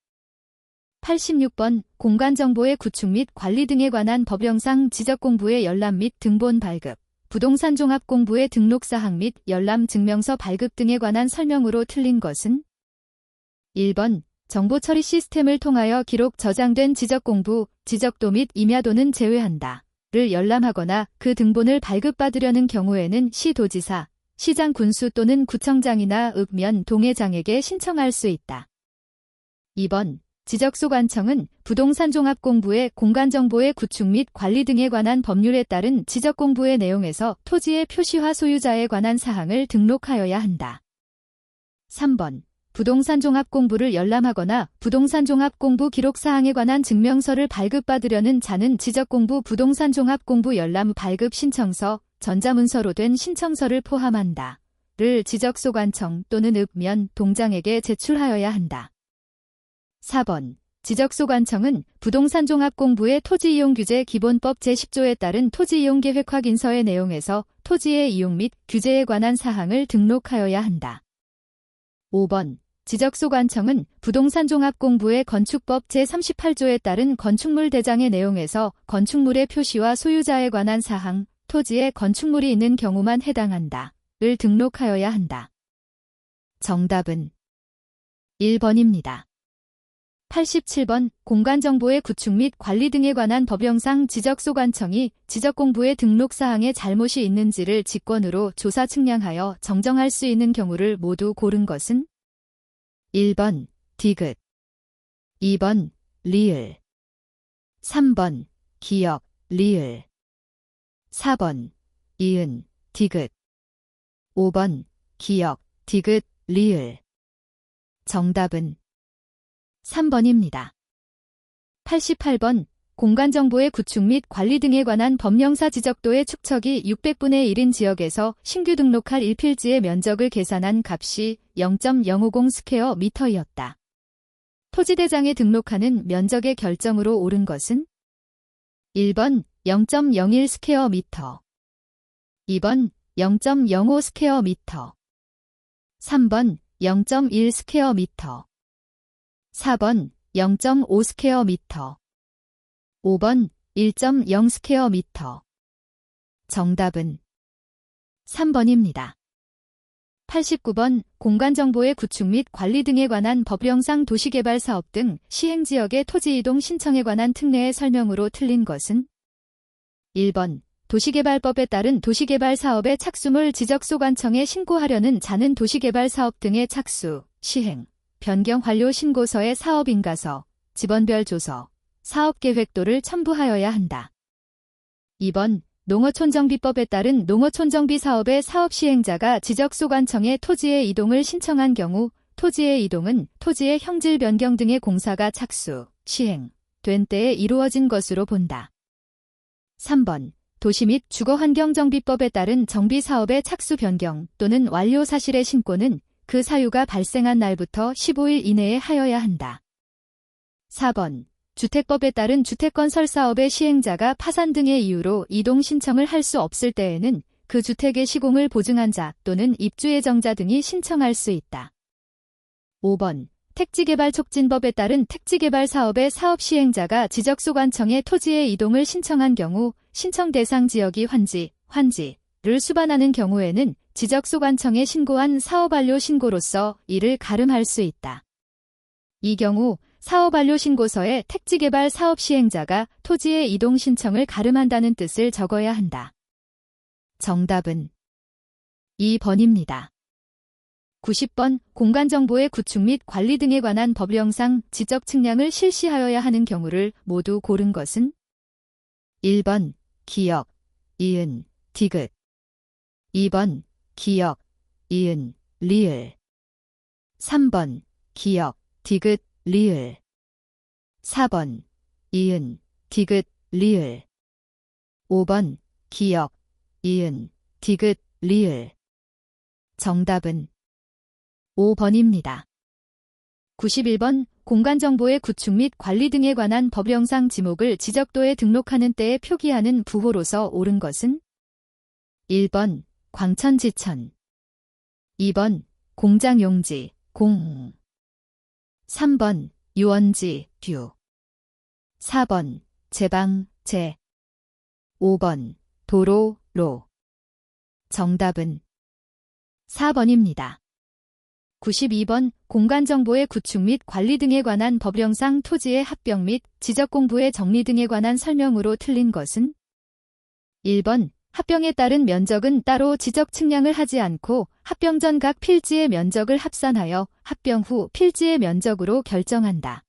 86번 공간정보의 구축 및 관리 등에 관한 법령상 지적공부의 열람 및 등본 발급, 부동산종합공부의 등록사항 및 열람 증명서 발급 등에 관한 설명으로 틀린 것은 1번 정보처리 시스템을 통하여 기록 저장된 지적공부, 지적도 및 임야도는 제외한다. 를 열람하거나 그 등본을 발급받으려는 경우에는 시도지사, 시장 군수 또는 구청장이나 읍면 동회장에게 신청할 수 있다. 2번 지적소관청은 부동산종합공부의 공간정보의 구축 및 관리 등에 관한 법률에 따른 지적공부의 내용에서 토지의 표시화 소유자에 관한 사항을 등록하여야 한다. 3번 부동산 종합 공부를 열람하거나 부동산 종합 공부 기록 사항에 관한 증명서를 발급받으려는 자는 지적공부 부동산 종합 공부 열람 발급 신청서, 전자문서로 된 신청서를 포함한다. 를 지적소관청 또는 읍면 동장에게 제출하여야 한다. 4번. 지적소관청은 부동산 종합공부의 토지이용규제 기본법 제10조에 따른 토지이용계획 확인서의 내용에서 토지의 이용 및 규제에 관한 사항을 등록하여야 한다. 5번. 지적소관청은 부동산 종합공부의 건축법 제38조에 따른 건축물 대장의 내용에서 건축물의 표시와 소유자에 관한 사항, 토지에 건축물이 있는 경우만 해당한다. 를 등록하여야 한다. 정답은 1번입니다. 87번. 공간정보의 구축 및 관리 등에 관한 법령상 지적소관청이 지적공부의 등록사항에 잘못이 있는지를 직권으로 조사 측량하여 정정할 수 있는 경우를 모두 고른 것은 1번 디귿, 2번 리을, 3번 기역, 리을, 4번 이은, 디귿, 5번 기역, 디귿, 리을. 정답은 3번입니다. 88번. 공간정보의 구축 및 관리 등에 관한 법령사 지적도의 축척이 600분의 1인 지역에서 신규 등록할 1필지의 면적을 계산한 값이 0.050 스퀘어 미터이었다. 토지대장에 등록하는 면적의 결정으로 옳은 것은 1번 0.01 스퀘어 미터, 2번 0.05 스퀘어 미터, 3번 0.1 스퀘어 미터, 4번 0.5 스퀘어 미터, 5번 1.0 스퀘어 미터. 정답은 3번입니다. 89번. 공간정보의 구축 및 관리 등에 관한 법령상 도시개발 사업 등 시행지역의 토지이동 신청에 관한 특례의 설명으로 틀린 것은 1번. 도시개발법에 따른 도시개발 사업의 착수물 지적소관청에 신고하려는 자는 도시개발 사업 등의 착수, 시행, 변경 완료 신고서의 사업인가서, 지번별 조서, 사업계획도를 첨부하여야 한다. 2번. 농어촌정비법에 따른 농어촌정비 사업의 사업 시행자가 지적소관청에 토지의 이동을 신청한 경우 토지의 이동은 토지의 형질 변경 등의 공사가 착수, 시행, 된 때에 이루어진 것으로 본다. 3번. 도시 및 주거환경정비법에 따른 정비사업의 착수 변경 또는 완료 사실의 신고는 그 사유가 발생한 날부터 15일 이내에 하여야 한다. 4번. 주택법에 따른 주택건설 사업의 시행자가 파산 등의 이유로 이동 신청을 할 수 없을 때에는 그 주택의 시공을 보증한 자 또는 입주 예정자 등이 신청할 수 있다. 5번. 택지개발촉진법에 따른 택지개발 사업의 사업 시행자가 지적소관청에 토지의 이동을 신청한 경우 신청 대상 지역이 환지를 수반하는 경우에는 지적소관청에 신고한 사업완료 신고로서 이를 가름할 수 있다. 이 경우 사업완료 신고서에 택지개발 사업 시행자가 토지의 이동 신청을 가름한다는 뜻을 적어야 한다. 정답은 2번입니다. 90번. 공간정보의 구축 및 관리 등에 관한 법령상 지적 측량을 실시하여야 하는 경우를 모두 고른 것은 1번 기역, 이은, 디귿, 2번 기역, 이은, 리을, 3번 기역, 디귿, 리을, 4번 이은, 디귿, 리을, 5번 기역, 이은, 디귿, 리을. 정답은 5번입니다. 91번. 공간정보의 구축 및 관리 등에 관한 법령상 지목을 지적도에 등록하는 때에 표기하는 부호로서 옳은 것은 1번 광천지천, 2번 공장용지, 공, 3번 유원지, 듀, 4번 제방, 제, 5번 도로, 로. 정답은 4번입니다. 92번. 공간정보의 구축 및 관리 등에 관한 법령상 토지의 합병 및 지적공부의 정리 등에 관한 설명으로 틀린 것은 1번. 합병에 따른 면적은 따로 지적 측량을 하지 않고 합병 전 각 필지의 면적을 합산하여 합병 후 필지의 면적으로 결정한다.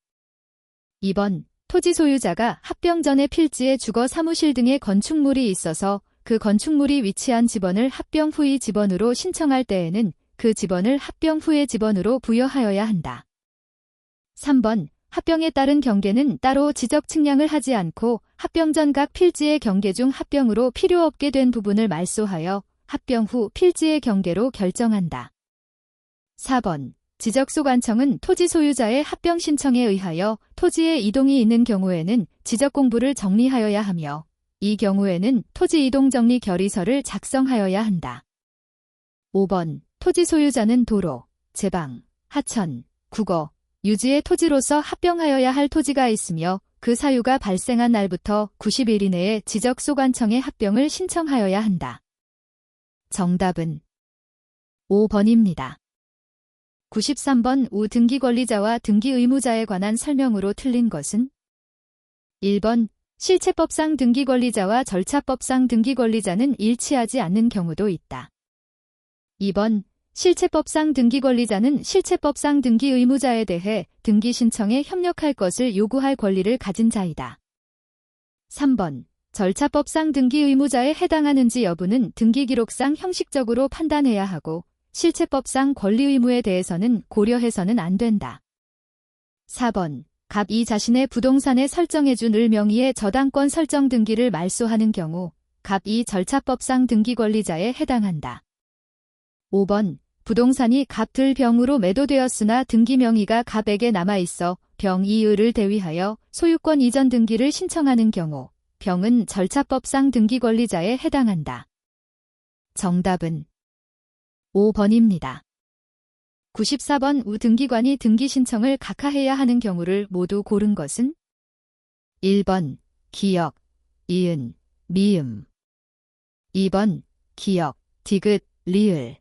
2번. 토지 소유자가 합병 전에 필지에 주거 사무실 등의 건축물이 있어서 그 건축물이 위치한 지번을 합병 후의 지번으로 신청할 때에는 그 지번을 합병 후의 지번으로 부여하여야 한다. 3번 합병에 따른 경계는 따로 지적 측량을 하지 않고 합병 전 각 필지의 경계 중 합병으로 필요 없게 된 부분을 말소하여 합병 후 필지의 경계로 결정한다. 4번 지적소관청은 토지 소유자의 합병 신청에 의하여 토지에 이동이 있는 경우에는 지적공부를 정리하여야 하며 이 경우에는 토지 이동 정리 결의서를 작성하여야 한다. 5번 토지 소유자는 도로, 제방, 하천, 국어, 유지의 토지로서 합병하여야 할 토지가 있으며 그 사유가 발생한 날부터 90일 이내에 지적소관청에 합병을 신청하여야 한다. 정답은 5번입니다. 93번 우 등기권리자와 등기의무자에 관한 설명으로 틀린 것은 1번 실체법상 등기권리자와 절차법상 등기권리자는 일치하지 않는 경우도 있다. 2번 실체법상 등기권리자는 실체법상 등기의무자에 대해 등기 신청에 협력할 것을 요구할 권리를 가진 자이다. 3번 절차법상 등기의무자에 해당하는지 여부는 등기기록상 형식적으로 판단해야 하고 실체법상 권리의무에 대해서는 고려해서는 안 된다. 4번 갑2 자신의 부동산에 설정해준 을 명의의 저당권 설정 등기를 말소하는 경우 갑2 절차법상 등기권리자에 해당한다. 5번 부동산이 갑들 병으로 매도되었으나 등기 명의가 갑에게 남아있어 병2을을 대위하여 소유권 이전 등기를 신청하는 경우 병은 절차법상 등기권리자에 해당한다. 정답은 5번입니다. 94번 우 등기관이 등기 신청을 각하해야 하는 경우를 모두 고른 것은 1번 기역, 이은, 미음 2번 기역, 디귿, 리을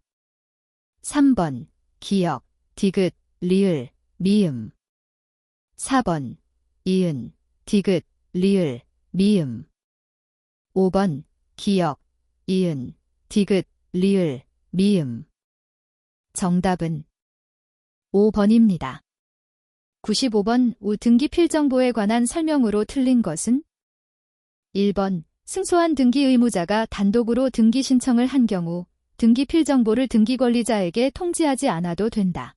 3번 기역, 디귿, 리을, 미음 4번 이은, 디귿, 리을, 미음 5번 기역, 이은, 디귿, 리을, 미음 정답은 5번입니다. 95번 우 등기 필정보에 관한 설명으로 틀린 것은 1번 승소한 등기 의무자가 단독으로 등기 신청을 한 경우 등기 필정보를 등기권리자에게 통지하지 않아도 된다.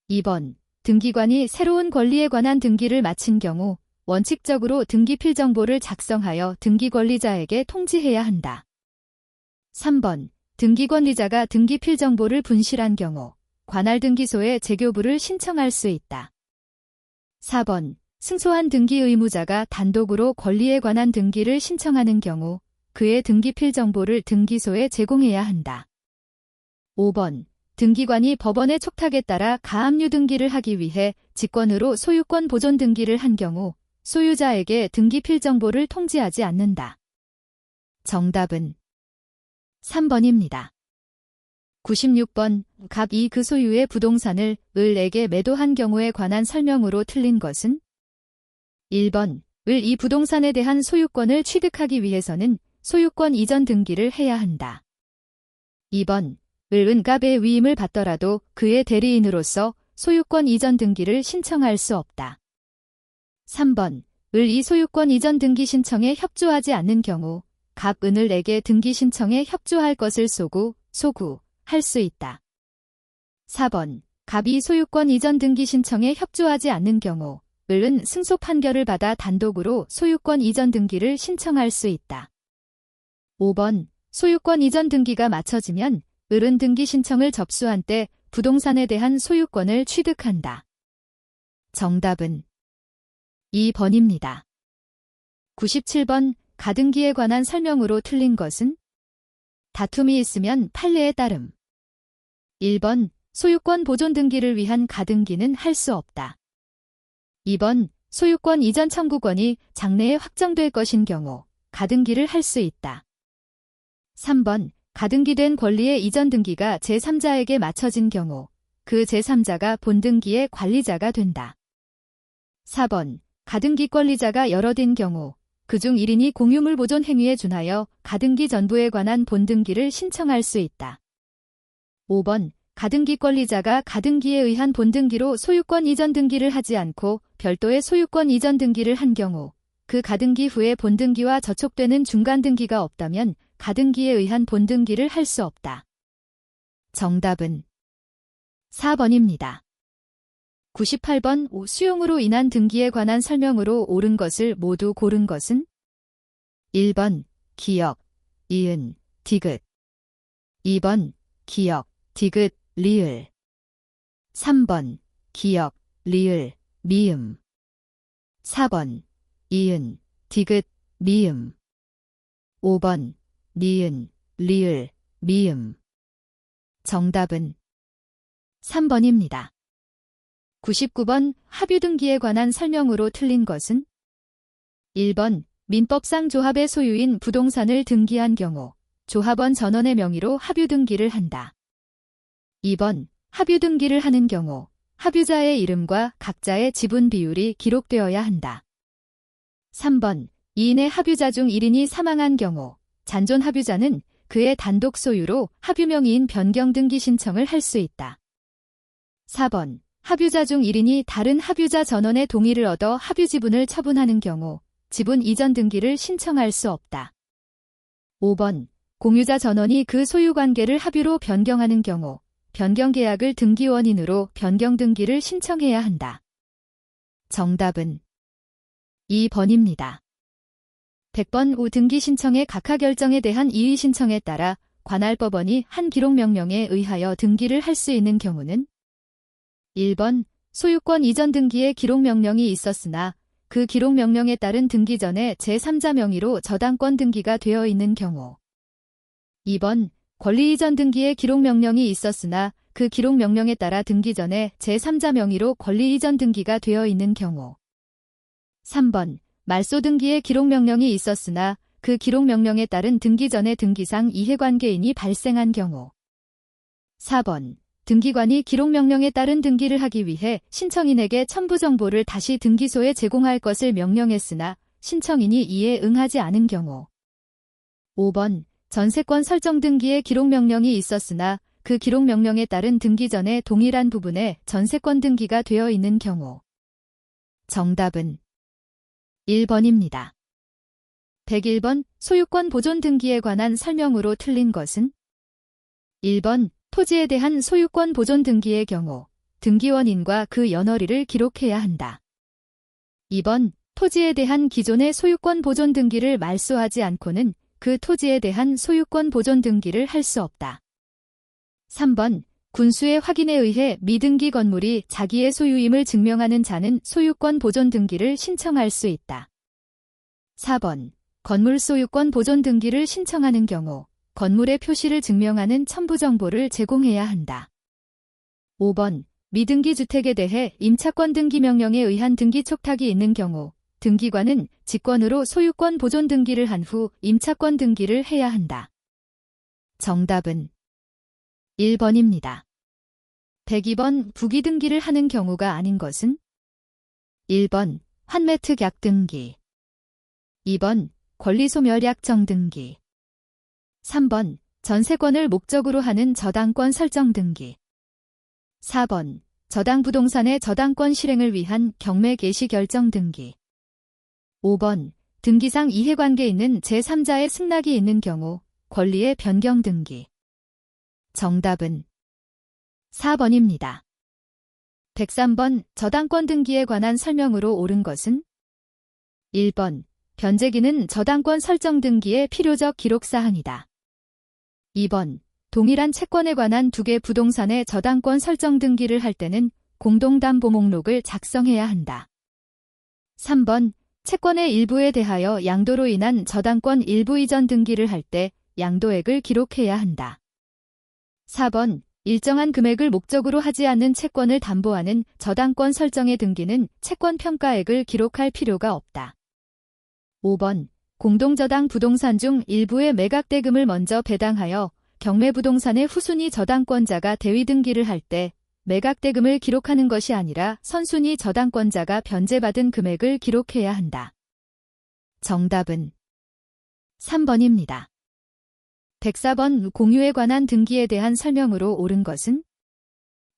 2번 등기관이 새로운 권리에 관한 등기를 마친 경우 원칙적으로 등기 필정보를 작성하여 등기권리자에게 통지해야 한다. 3번 등기권리자가 등기 필정보를 분실한 경우 관할등기소에 재교부를 신청할 수 있다. 4번 승소한 등기 의무자가 단독으로 권리에 관한 등기를 신청하는 경우 그의 등기 필정보를 등기소에 제공해야 한다. 5번 등기관이 법원의 촉탁에 따라 가압류 등기를 하기 위해 직권으로 소유권 보존 등기를 한 경우 소유자에게 등기 필정보를 통지하지 않는다. 정답은 3번입니다. 96번 갑2 그 소유의 부동산을 을에게 매도한 경우에 관한 설명으로 틀린 것은 1번 을 이 부동산에 대한 소유권을 취득하기 위해서는 소유권 이전 등기를 해야 한다. 2번 을은 갑의 위임을 받더라도 그의 대리인으로서 소유권 이전 등기를 신청할 수 없다. 3번 을 이 소유권 이전 등기 신청에 협조하지 않는 경우 갑은을 에게 등기 신청에 협조할 것을 소구할 수 있다. 4번 갑이 소유권 이전 등기 신청에 협조하지 않는 경우 을은 승소 판결을 받아 단독으로 소유권 이전 등기를 신청할 수 있다. 5번 소유권 이전 등기가 마쳐지면 을은 등기 신청을 접수한 때 부동산에 대한 소유권을 취득한다. 정답은 2번입니다. 97번 가등기에 관한 설명으로 틀린 것은 다툼이 있으면 판례에 따름 1번 소유권 보존 등기를 위한 가등기는 할 수 없다. 2번 소유권 이전 청구권이 장래에 확정될 것인 경우 가등기를 할 수 있다. 3번 가등기된 권리의 이전 등기가 제3자에게 맞춰진 경우 그 제3자가 본등기의 관리자가 된다. 4번 가등기 권리자가 여럿인 경우 그중 1인이 공유물 보존 행위에 준하여 가등기 전부에 관한 본등기를 신청할 수 있다. 5번 가등기 권리자가 가등기에 의한 본등기로 소유권 이전 등기를 하지 않고 별도의 소유권 이전 등기를 한 경우 그 가등기 후에 본등기와 저촉되는 중간 등기가 없다면 가등기에 의한 본등기를 할 수 없다. 정답은 4번입니다. 98번 수용으로 인한 등기에 관한 설명으로 옳은 것을 모두 고른 것은 1번 기역, 이은, 디귿 2번 기역, 디귿, 리을 3번 기역, 리을, 미음 4번 이은, 디귿, 미음 5번 니은, 리을, 미음 정답은 3번입니다. 99번 합유 등기에 관한 설명으로 틀린 것은 1번 민법상 조합의 소유인 부동산을 등기한 경우 조합원 전원의 명의로 합유 등기를 한다. 2번 합유 등기를 하는 경우 합유자의 이름과 각자의 지분 비율이 기록되어야 한다. 3번 2인의 합유자 중 1인이 사망한 경우 잔존 합유자는 그의 단독 소유로 합유 명의인 변경 등기 신청을 할 수 있다. 4번 합유자 중 1인이 다른 합유자 전원의 동의를 얻어 합유 지분을 처분하는 경우 지분 이전 등기를 신청할 수 없다. 5번 공유자 전원이 그 소유 관계를 합유로 변경하는 경우 변경 계약을 등기 원인으로 변경 등기를 신청해야 한다. 정답은 2번입니다. 100번 후 등기 신청의 각하 결정에 대한 이의 신청에 따라 관할법원이 한 기록명령에 의하여 등기를 할 수 있는 경우는 1번 소유권 이전 등기에 기록명령이 있었으나 그 기록명령에 따른 등기 전에 제3자 명의로 저당권 등기가 되어 있는 경우 2번 권리 이전 등기에 기록명령이 있었으나 그 기록명령에 따라 등기 전에 제3자 명의로 권리 이전 등기가 되어 있는 경우 3번 말소 등기에 기록명령이 있었으나 그 기록명령에 따른 등기 전에 등기상 이해관계인이 발생한 경우 4번 등기관이 기록명령에 따른 등기를 하기 위해 신청인에게 첨부 정보를 다시 등기소에 제공할 것을 명령했으나 신청인이 이에 응하지 않은 경우 5번 전세권 설정 등기에 기록명령이 있었으나 그 기록명령에 따른 등기 전에 동일한 부분에 전세권 등기가 되어 있는 경우 정답은 1번입니다. 101번 소유권 보존 등기에 관한 설명으로 틀린 것은 1번 토지에 대한 소유권 보존 등기의 경우 등기원인과 그 연월일을 기록해야 한다. 2번 토지에 대한 기존의 소유권 보존 등기를 말소하지 않고는 그 토지에 대한 소유권 보존 등기를 할 수 없다. 3번 군수의 확인에 의해 미등기 건물이 자기의 소유임을 증명하는 자는 소유권 보존 등기를 신청할 수 있다. 4번 건물 소유권 보존 등기를 신청하는 경우 건물의 표시를 증명하는 첨부 정보를 제공해야 한다. 5번 미등기 주택에 대해 임차권 등기 명령에 의한 등기 촉탁이 있는 경우 등기관은 직권으로 소유권 보존 등기를 한 후 임차권 등기를 해야 한다. 정답은 1번입니다. 102번 부기 등기를 하는 경우가 아닌 것은 1번 환매특약 등기 2번 권리소멸약 정등기 3번 전세권을 목적으로 하는 저당권 설정 등기 4번 저당 부동산의 저당권 실행을 위한 경매 개시 결정 등기 5번 등기상 이해관계 있는 제3자의 승낙이 있는 경우 권리의 변경 등기 정답은 4번입니다. 103번 저당권 등기에 관한 설명으로 옳은 것은 1번 변제기는 저당권 설정 등기의 필요적 기록사항이다. 2번 동일한 채권에 관한 두 개 부동산의 저당권 설정 등기를 할 때는 공동담보 목록을 작성해야 한다. 3번 채권의 일부에 대하여 양도로 인한 저당권 일부 이전 등기를 할 때 양도액을 기록해야 한다. 4번 일정한 금액을 목적으로 하지 않는 채권을 담보하는 저당권 설정의 등기는 채권 평가액을 기록할 필요가 없다. 5번 공동저당 부동산 중 일부의 매각대금을 먼저 배당하여 경매부동산의 후순위 저당권자가 대위 등기를 할 때 매각대금을 기록하는 것이 아니라 선순위 저당권자가 변제받은 금액을 기록해야 한다. 정답은 3번입니다. 104번 공유에 관한 등기에 대한 설명으로 옳은 것은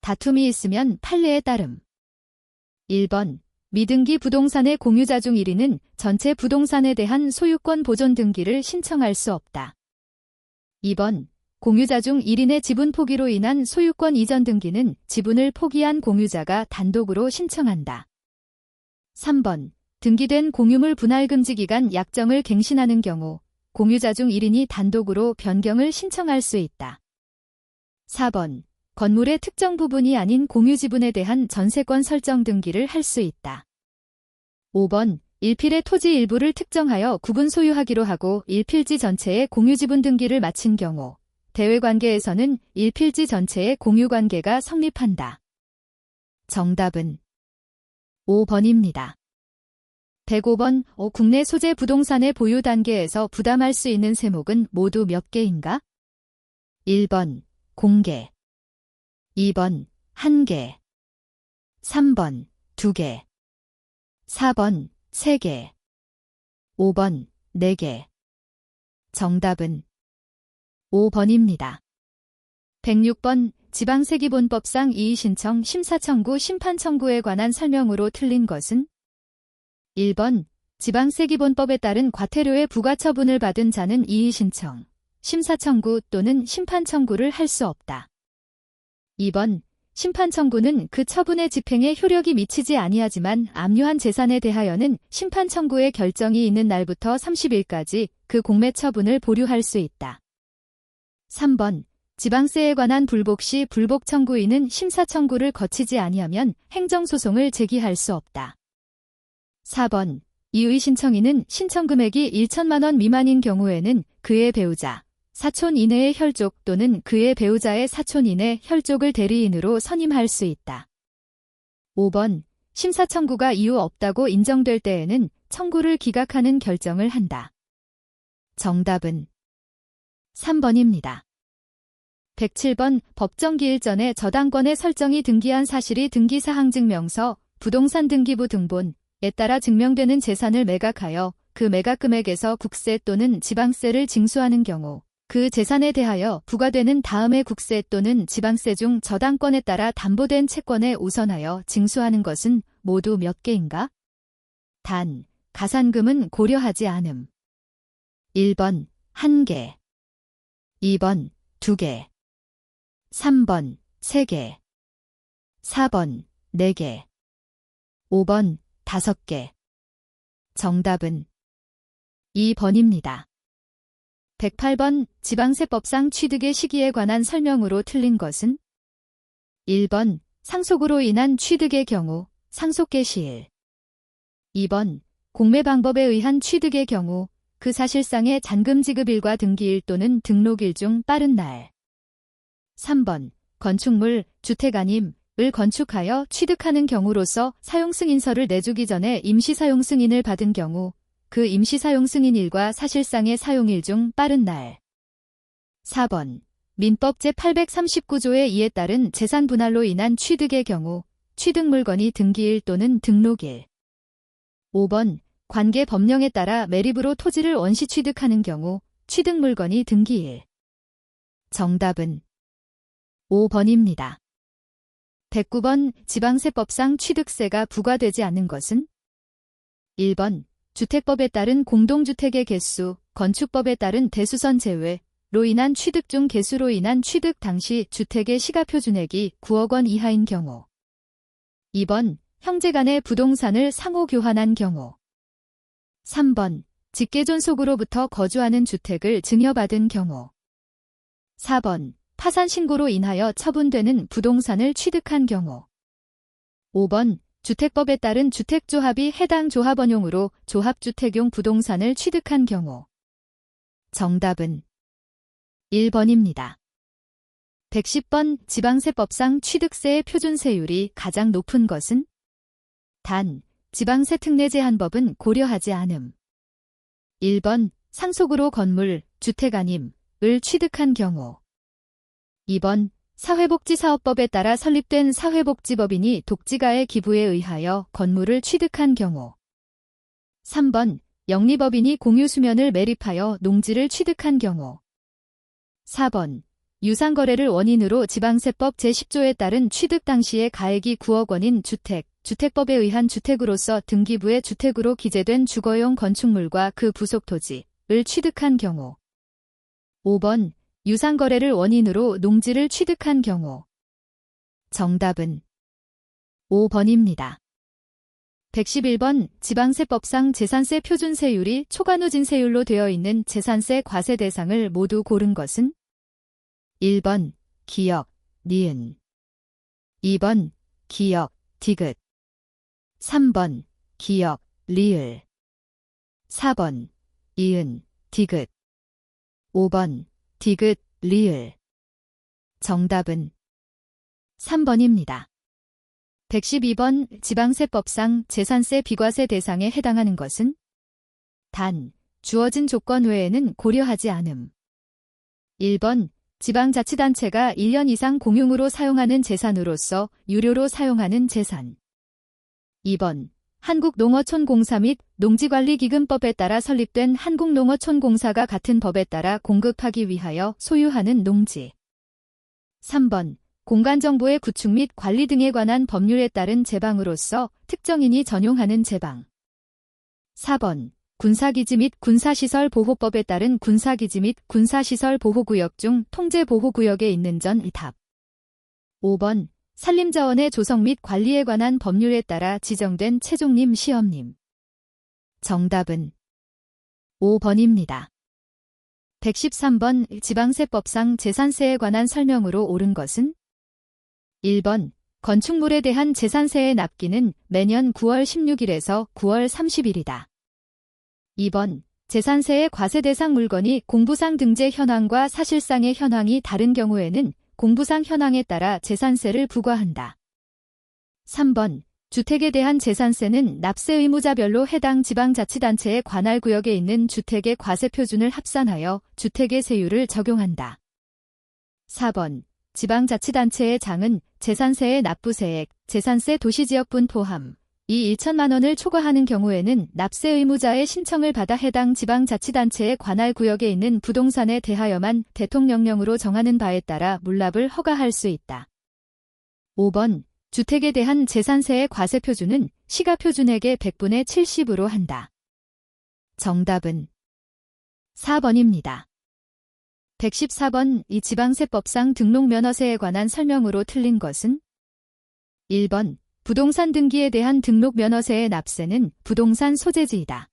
다툼이 있으면 판례에 따름 1번 미등기 부동산의 공유자 중 1인은 전체 부동산에 대한 소유권 보존 등기를 신청할 수 없다. 2번 공유자 중 1인의 지분 포기로 인한 소유권 이전 등기는 지분을 포기한 공유자가 단독으로 신청한다. 3번. 등기된 공유물 분할 금지 기간 약정을 갱신하는 경우 공유자 중 1인이 단독으로 변경을 신청할 수 있다. 4번. 건물의 특정 부분이 아닌 공유 지분에 대한 전세권 설정 등기를 할 수 있다. 5번. 일필의 토지 일부를 특정하여 구분 소유하기로 하고 일필지 전체의 공유 지분 등기를 마친 경우 대외관계에서는 일필지 전체의 공유관계가 성립한다. 정답은 5번입니다. 105번. 국내 소재 부동산의 보유 단계에서 부담할 수 있는 세목은 모두 몇 개인가? 1번. 공개. 2번. 1개. 3번. 2개. 4번. 3개. 5번. 4개. 정답은 5번입니다. 106번. 지방세기본법상 이의신청, 심사청구, 심판청구에 관한 설명으로 틀린 것은? 1번. 지방세기본법에 따른 과태료의 부과처분을 받은 자는 이의신청, 심사청구 또는 심판청구를 할 수 없다. 2번. 심판청구는 그 처분의 집행에 효력이 미치지 아니하지만 압류한 재산에 대하여는 심판청구의 결정이 있는 날부터 30일까지 그 공매 처분을 보류할 수 있다. 3번. 지방세에 관한 불복 시 불복 청구인은 심사청구를 거치지 아니하면 행정소송을 제기할 수 없다. 4번. 이의 신청인은 신청금액이 1천만 원 미만인 경우에는 그의 배우자, 사촌 이내의 혈족 또는 그의 배우자의 사촌 이내 혈족을 대리인으로 선임할 수 있다. 5번. 심사 청구가 이유 없다고 인정될 때에는 청구를 기각하는 결정을 한다. 정답은 3번입니다. 107번. 법정기일 전에 저당권의 설정이 등기한 사실이 등기사항증명서, 부동산 등기부 등본에 따라 증명되는 재산을 매각하여 그 매각금액에서 국세 또는 지방세를 징수하는 경우 그 재산에 대하여 부과되는 다음의 국세 또는 지방세 중 저당권에 따라 담보된 채권에 우선하여 징수하는 것은 모두 몇 개인가? 단, 가산금은 고려하지 않음. 1번. 1개. 2번. 2개. 3번. 3개. 4번. 4개. 5번. 5개. 정답은 2번입니다. 108번. 지방세법상 취득의 시기에 관한 설명으로 틀린 것은? 1번. 상속으로 인한 취득의 경우, 상속계 시일. 2번. 공매 방법에 의한 취득의 경우, 그 사실상의 잔금 지급일과 등기일 또는 등록일 중 빠른 날. 3번. 건축물, 주택 아님을 건축하여 취득하는 경우로서 사용승인서를 내주기 전에 임시사용승인을 받은 경우, 그 임시사용승인일과 사실상의 사용일 중 빠른 날. 4번. 민법 제839조의 이에 따른 재산 분할로 인한 취득의 경우, 취득 물건이 등기일 또는 등록일. 5번. 관계 법령에 따라 매립으로 토지를 원시 취득하는 경우, 취득 물건이 등기일. 정답은 5번입니다. 109번. 지방세법상 취득세가 부과되지 않는 것은? 1번. 주택법에 따른 공동주택의 개수, 건축법에 따른 대수선 제외로 인한 취득 중 개수로 인한 취득 당시 주택의 시가표준액이 9억 원 이하인 경우. 2번. 형제 간의 부동산을 상호 교환한 경우. 3번. 직계존속으로부터 거주하는 주택을 증여받은 경우. 4번. 파산 신고로 인하여 처분되는 부동산을 취득한 경우. 5번. 주택법에 따른 주택조합이 해당 조합원용으로 조합주택용 부동산을 취득한 경우. 정답은 1번입니다. 110번. 지방세법상 취득세의 표준세율이 가장 높은 것은? 단, 지방세 특례 제한법은 고려하지 않음. 1번. 상속으로 건물, 주택 아님을 취득한 경우. 2번. 사회복지사업법에 따라 설립된 사회복지법인이 독지가의 기부에 의하여 건물을 취득한 경우. 3번. 영리법인이 공유수면을 매립하여 농지를 취득한 경우. 4번. 유상거래를 원인으로 지방세법 제10조에 따른 취득 당시의 가액이 9억 원인 주택, 주택법에 의한 주택으로서 등기부의 주택으로 기재된 주거용 건축물과 그 부속 토지를 취득한 경우. 5번. 유상거래를 원인으로 농지를 취득한 경우. 정답은 5번입니다. 111번 지방세법상 재산세 표준세율이 초과누진세율로 되어 있는 재산세 과세 대상을 모두 고른 것은 1번 기역, 니은 2번 기역, 디귿 3번 기역, 리을 4번 이은, 디귿 5번 디귿, 리을 정답은 3번입니다. 112번 지방세법상 재산세 비과세 대상에 해당하는 것은 단, 주어진 조건 외에는 고려하지 않음. 1번 지방자치단체가 1년 이상 공용으로 사용하는 재산으로서 유료로 사용하는 재산. 2번 한국농어촌공사 및 농지관리기금법에 따라 설립된 한국농어촌공사가 같은 법에 따라 공급하기 위하여 소유하는 농지. 3번 공간정보의 구축 및 관리 등에 관한 법률에 따른 제방으로서 특정인이 전용하는 제방. 4번 군사기지 및 군사시설 보호법에 따른 군사기지 및 군사시설 보호구역 중 통제보호구역에 있는 전 이탑. 5번 산림자원의 조성 및 관리에 관한 법률에 따라 지정된 채종림 시험림. 정답은 5번입니다. 113번 지방세법상 재산세에 관한 설명으로 옳은 것은 1번 건축물에 대한 재산세의 납기는 매년 9월 16일에서 9월 30일이다. 2번 재산세의 과세 대상 물건이 공부상 등재 현황과 사실상의 현황이 다른 경우에는 공부상 현황에 따라 재산세를 부과한다. 3번 주택에 대한 재산세는 납세 의무자별로 해당 지방자치단체의 관할구역에 있는 주택의 과세표준을 합산하여 주택의 세율을 적용한다. 4번 지방자치단체의 장은 재산세의 납부세액, 재산세 도시지역분 포함, 이 1천만 원을 초과하는 경우에는 납세 의무자의 신청을 받아 해당 지방자치단체의 관할구역에 있는 부동산에 대하여만 대통령령으로 정하는 바에 따라 물납을 허가할 수 있다. 5번 주택에 대한 재산세의 과세표준은 시가표준액의 100분의 70으로 한다. 정답은 4번입니다. 114번 이 지방세법상 등록면허세에 관한 설명으로 틀린 것은 1번 부동산 등기에 대한 등록면허세의 납세는 부동산 소재지이다.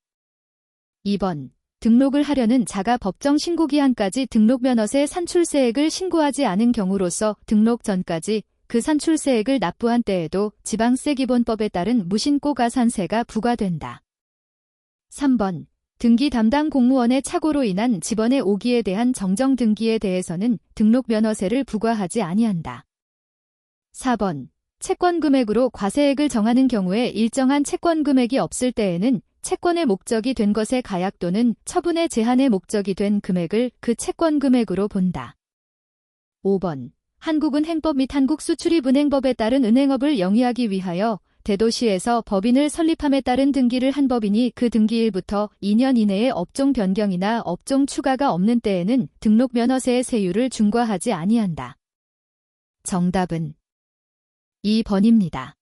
2번 등록을 하려는 자가 법정 신고기한까지 등록면허세 산출세액을 신고하지 않은 경우로서 등록 전까지 그 산출세액을 납부한 때에도 지방세기본법에 따른 무신고가산세가 부과된다. 3번 등기 담당 공무원의 착오로 인한 집원의 오기에 대한 정정 등기에 대해서는 등록면허세를 부과하지 아니한다. 4번 채권 금액으로 과세액을 정하는 경우에 일정한 채권 금액이 없을 때에는 채권의 목적이 된 것의 가약 또는 처분의 제한의 목적이 된 금액을 그 채권 금액으로 본다. 5번 한국은행법 및 한국수출입은행법에 따른 은행업을 영위하기 위하여 대도시에서 법인을 설립함에 따른 등기를 한 법인이 그 등기일부터 2년 이내에 업종 변경이나 업종 추가가 없는 때에는 등록면허세의 세율을 중과하지 아니한다. 정답은 2번입니다.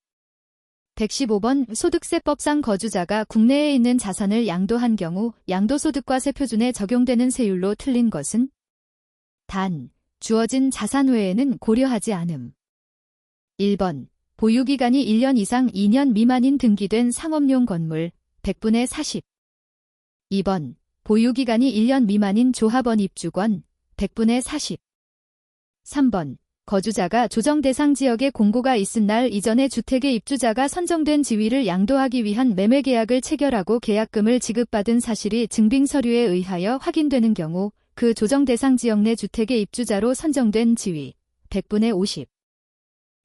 115번 소득세법상 거주자가 국내에 있는 자산을 양도한 경우 양도소득과세 표준에 적용되는 세율로 틀린 것은 단, 주어진 자산 외에는 고려하지 않음. 1번 보유기간이 1년 이상 2년 미만인 등기된 상업용 건물 100분의 40. 2번 보유기간이 1년 미만인 조합원 입주권 100분의 40. 3번 거주자가 조정 대상 지역에 공고가 있은 날 이전에 주택의 입주자가 선정된 지위를 양도하기 위한 매매계약을 체결하고 계약금을 지급받은 사실이 증빙서류에 의하여 확인되는 경우 그 조정 대상 지역 내 주택의 입주자로 선정된 지위 100분의 50.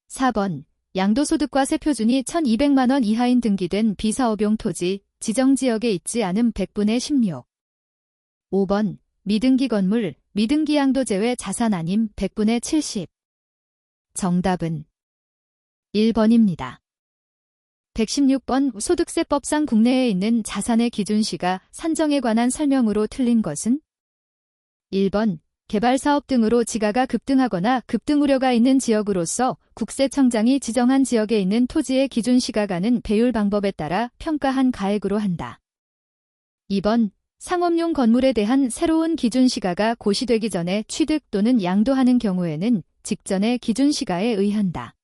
4번 양도소득과세 표준이 1200만 원 이하인 등기된 비사업용 토지, 지정지역에 있지 않음 100분의 16. 5번 미등기 건물, 미등기 양도 제외 자산 아님 100분의 70. 정답은 1번입니다. 116번 소득세법상 국내에 있는 자산의 기준시가 산정에 관한 설명으로 틀린 것은 1번 개발사업 등으로 지가가 급등하거나 급등 우려가 있는 지역으로서 국세청장이 지정한 지역에 있는 토지의 기준시가가는 배율 방법에 따라 평가한 가액으로 한다. 2번 상업용 건물에 대한 새로운 기준시가가 고시되기 전에 취득 또는 양도하는 경우에는 직전의 기준시가에 의한다.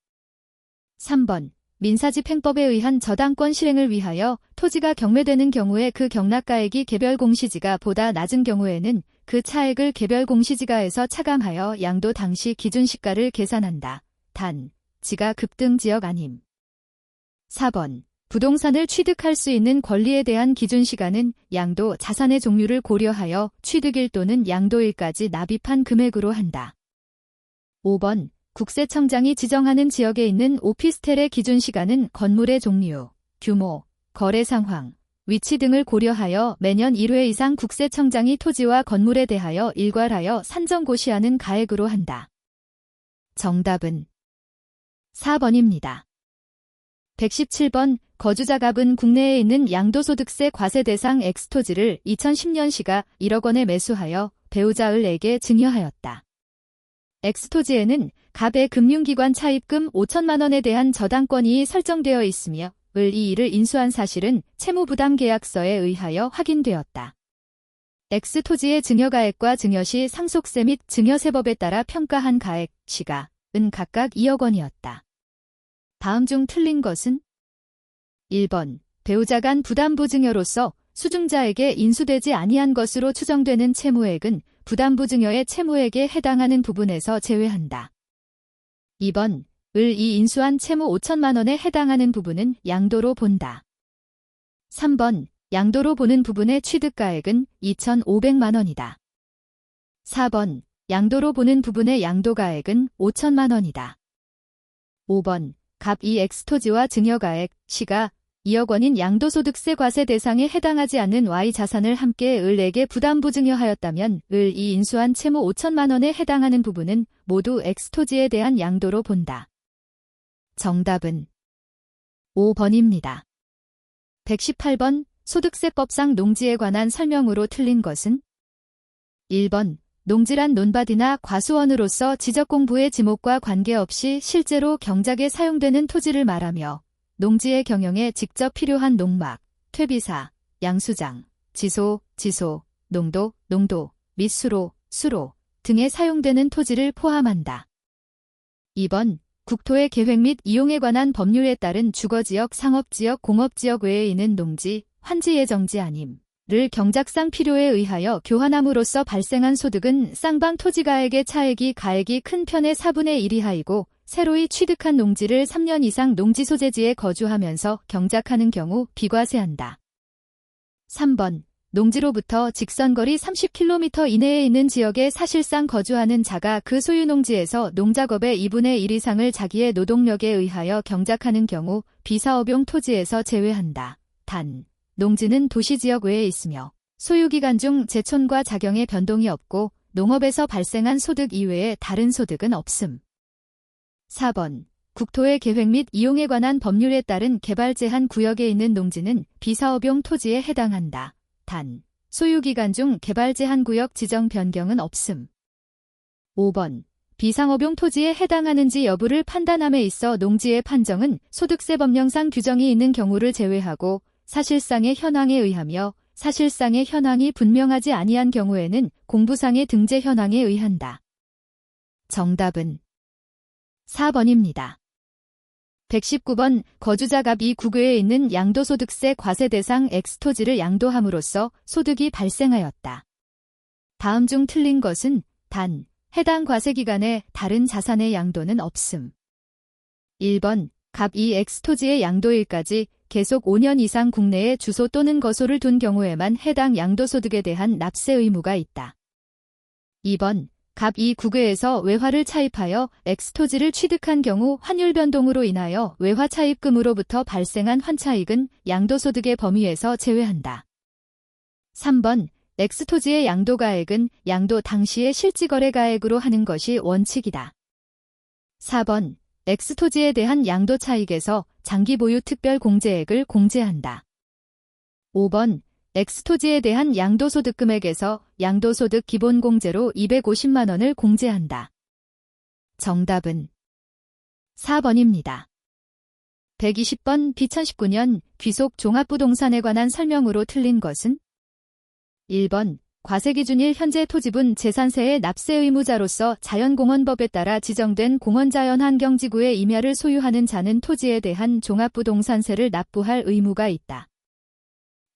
3번. 민사집행법에 의한 저당권 실행을 위하여 토지가 경매되는 경우에 그 경락가액이 개별 공시지가 보다 낮은 경우에는 그 차액을 개별 공시지가에서 차감하여 양도 당시 기준시가를 계산한다. 단, 지가 급등 지역 아님. 4번. 부동산을 취득할 수 있는 권리에 대한 기준시가는 양도 자산의 종류를 고려하여 취득일 또는 양도일까지 납입한 금액으로 한다. 5번. 국세청장이 지정하는 지역에 있는 오피스텔의 기준시가는 건물의 종류, 규모, 거래 상황, 위치 등을 고려하여 매년 1회 이상 국세청장이 토지와 건물에 대하여 일괄하여 산정고시하는 가액으로 한다. 정답은 4번입니다. 117번. 거주자갑은 국내에 있는 양도소득세 과세 대상 엑스토지를 2010년 시가 1억 원에 매수하여 배우자 을에게 증여하였다. 엑스토지에는 갑의 금융기관 차입금 5천만 원에 대한 저당권이 설정되어 있으며 을이 이를 인수한 사실은 채무부담계약서에 의하여 확인되었다. 엑스토지의 증여가액과 증여시 상속세 및 증여세법에 따라 평가한 가액, 시가, 은 각각 2억 원이었다. 다음 중 틀린 것은? 1번. 배우자 간 부담부 증여로서 수증자에게 인수되지 아니한 것으로 추정되는 채무액은 부담부 증여의 채무액에 해당하는 부분에서 제외한다. 2번. 을이 인수한 채무 5천만 원에 해당하는 부분은 양도로 본다. 3번. 양도로 보는 부분의 취득가액은 2,500만 원이다. 4번. 양도로 보는 부분의 양도가액은 5천만 원이다. 5번. 갑 이 엑스토지와 증여가액, 시가 2억 원인 양도소득세 과세 대상에 해당하지 않는 Y 자산을 함께 을에게 부담부 증여하였다면 을이 인수한 채무 5천만 원에 해당하는 부분은 모두 엑스토지에 대한 양도로 본다. 정답은 5번입니다. 118번. 소득세법상 농지에 관한 설명으로 틀린 것은? 1번. 농지란 논밭이나 과수원으로서 지적공부의 지목과 관계없이 실제로 경작에 사용되는 토지를 말하며 농지의 경영에 직접 필요한 농막, 퇴비사, 양수장, 지소, 농도, 및 수로 등에 사용되는 토지를 포함한다. 2번. 국토의 계획 및 이용에 관한 법률에 따른 주거지역, 상업지역, 공업지역 외에 있는 농지, 환지 예정지 아님.를 경작상 필요에 의하여 교환함으로써 발생한 소득은 쌍방 토지가액의 차액이 가액이 큰 편의 4분의 1 이하이고 새로이 취득한 농지를 3년 이상 농지 소재지에 거주하면서 경작하는 경우 비과세한다. 3번. 농지로부터 직선거리 30km 이내에 있는 지역에 사실상 거주하는 자가 그 소유 농지에서 농작업의 2분의 1 이상을 자기의 노동력에 의하여 경작하는 경우 비사업용 토지에서 제외한다. 단, 농지는 도시지역 외에 있으며 소유기간 중 제촌과 작용의 변동이 없고 농업에서 발생한 소득 이외에 다른 소득은 없음. 4번. 국토의 계획 및 이용에 관한 법률에 따른 개발 제한 구역에 있는 농지는 비사업용 토지에 해당한다. 단, 소유기간 중 개발 제한 구역 지정 변경은 없음. 5번. 비상업용 토지에 해당하는지 여부를 판단함에 있어 농지의 판정은 소득세 법령상 규정이 있는 경우를 제외하고 사실상의 현황에 의하며 사실상의 현황이 분명하지 아니한 경우에는 공부상의 등재 현황에 의한다. 정답은 4번입니다. 119번. 거주자갑 이 구교에 있는 양도소득세 과세 대상 엑스토지를 양도함으로써 소득이 발생하였다. 다음 중 틀린 것은? 단, 해당 과세기간에 다른 자산의 양도는 없음. 1번. 갑 이 엑스토지의 양도일까지 계속 5년 이상 국내에 주소 또는 거소를 둔 경우에만 해당 양도소득에 대한 납세 의무가 있다. 2번. 갑 이 구교에서 외화를 차입하여 엑스토지를 취득한 경우 환율 변동으로 인하여 외화 차입금으로부터 발생한 환차익은 양도소득의 범위에서 제외한다. 3번. 엑스토지의 양도가액은 양도 당시의 실지거래가액으로 하는 것이 원칙이다. 4번. 엑스토지에 대한 양도 차익에서 장기보유 특별공제액을 공제한다. 5번. 엑스토지에 대한 양도소득 금액에서 양도소득 기본공제로 250만 원을 공제한다. 정답은 4번입니다. 120번. 2019년 귀속 종합부동산에 관한 설명으로 틀린 것은? 1번 과세기준일 현재 토지분 재산세의 납세 의무자로서 자연공원법에 따라 지정된 공원자연환경지구의 임야를 소유하는 자는 토지에 대한 종합부동산세를 납부할 의무가 있다.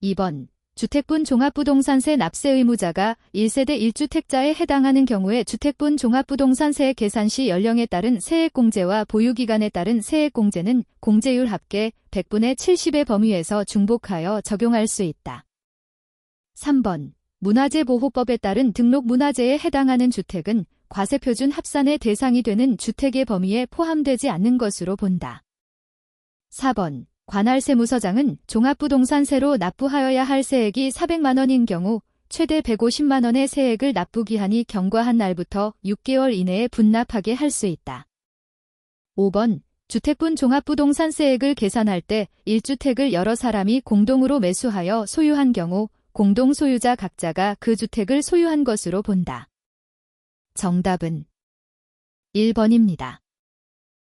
2번 주택분 종합부동산세 납세 의무자가 1세대 1주택자에 해당하는 경우에 주택분 종합부동산세 계산 시 연령에 따른 세액공제와 보유기간에 따른 세액공제는 공제율 합계 100분의 70의 범위에서 중복하여 적용할 수 있다. 3번 문화재보호법에 따른 등록문화재에 해당하는 주택은 과세표준 합산의 대상이 되는 주택의 범위에 포함되지 않는 것으로 본다. 4번 관할세무서장은 종합부동산세로 납부하여야 할 세액이 400만 원인 경우 최대 150만 원의 세액을 납부기한이 경과한 날부터 6개월 이내에 분납하게 할 수 있다. 5번 주택분 종합부동산세액을 계산할 때 1주택을 여러 사람이 공동으로 매수하여 소유한 경우 공동소유자 각자가 그 주택을 소유한 것으로 본다. 정답은 1번입니다.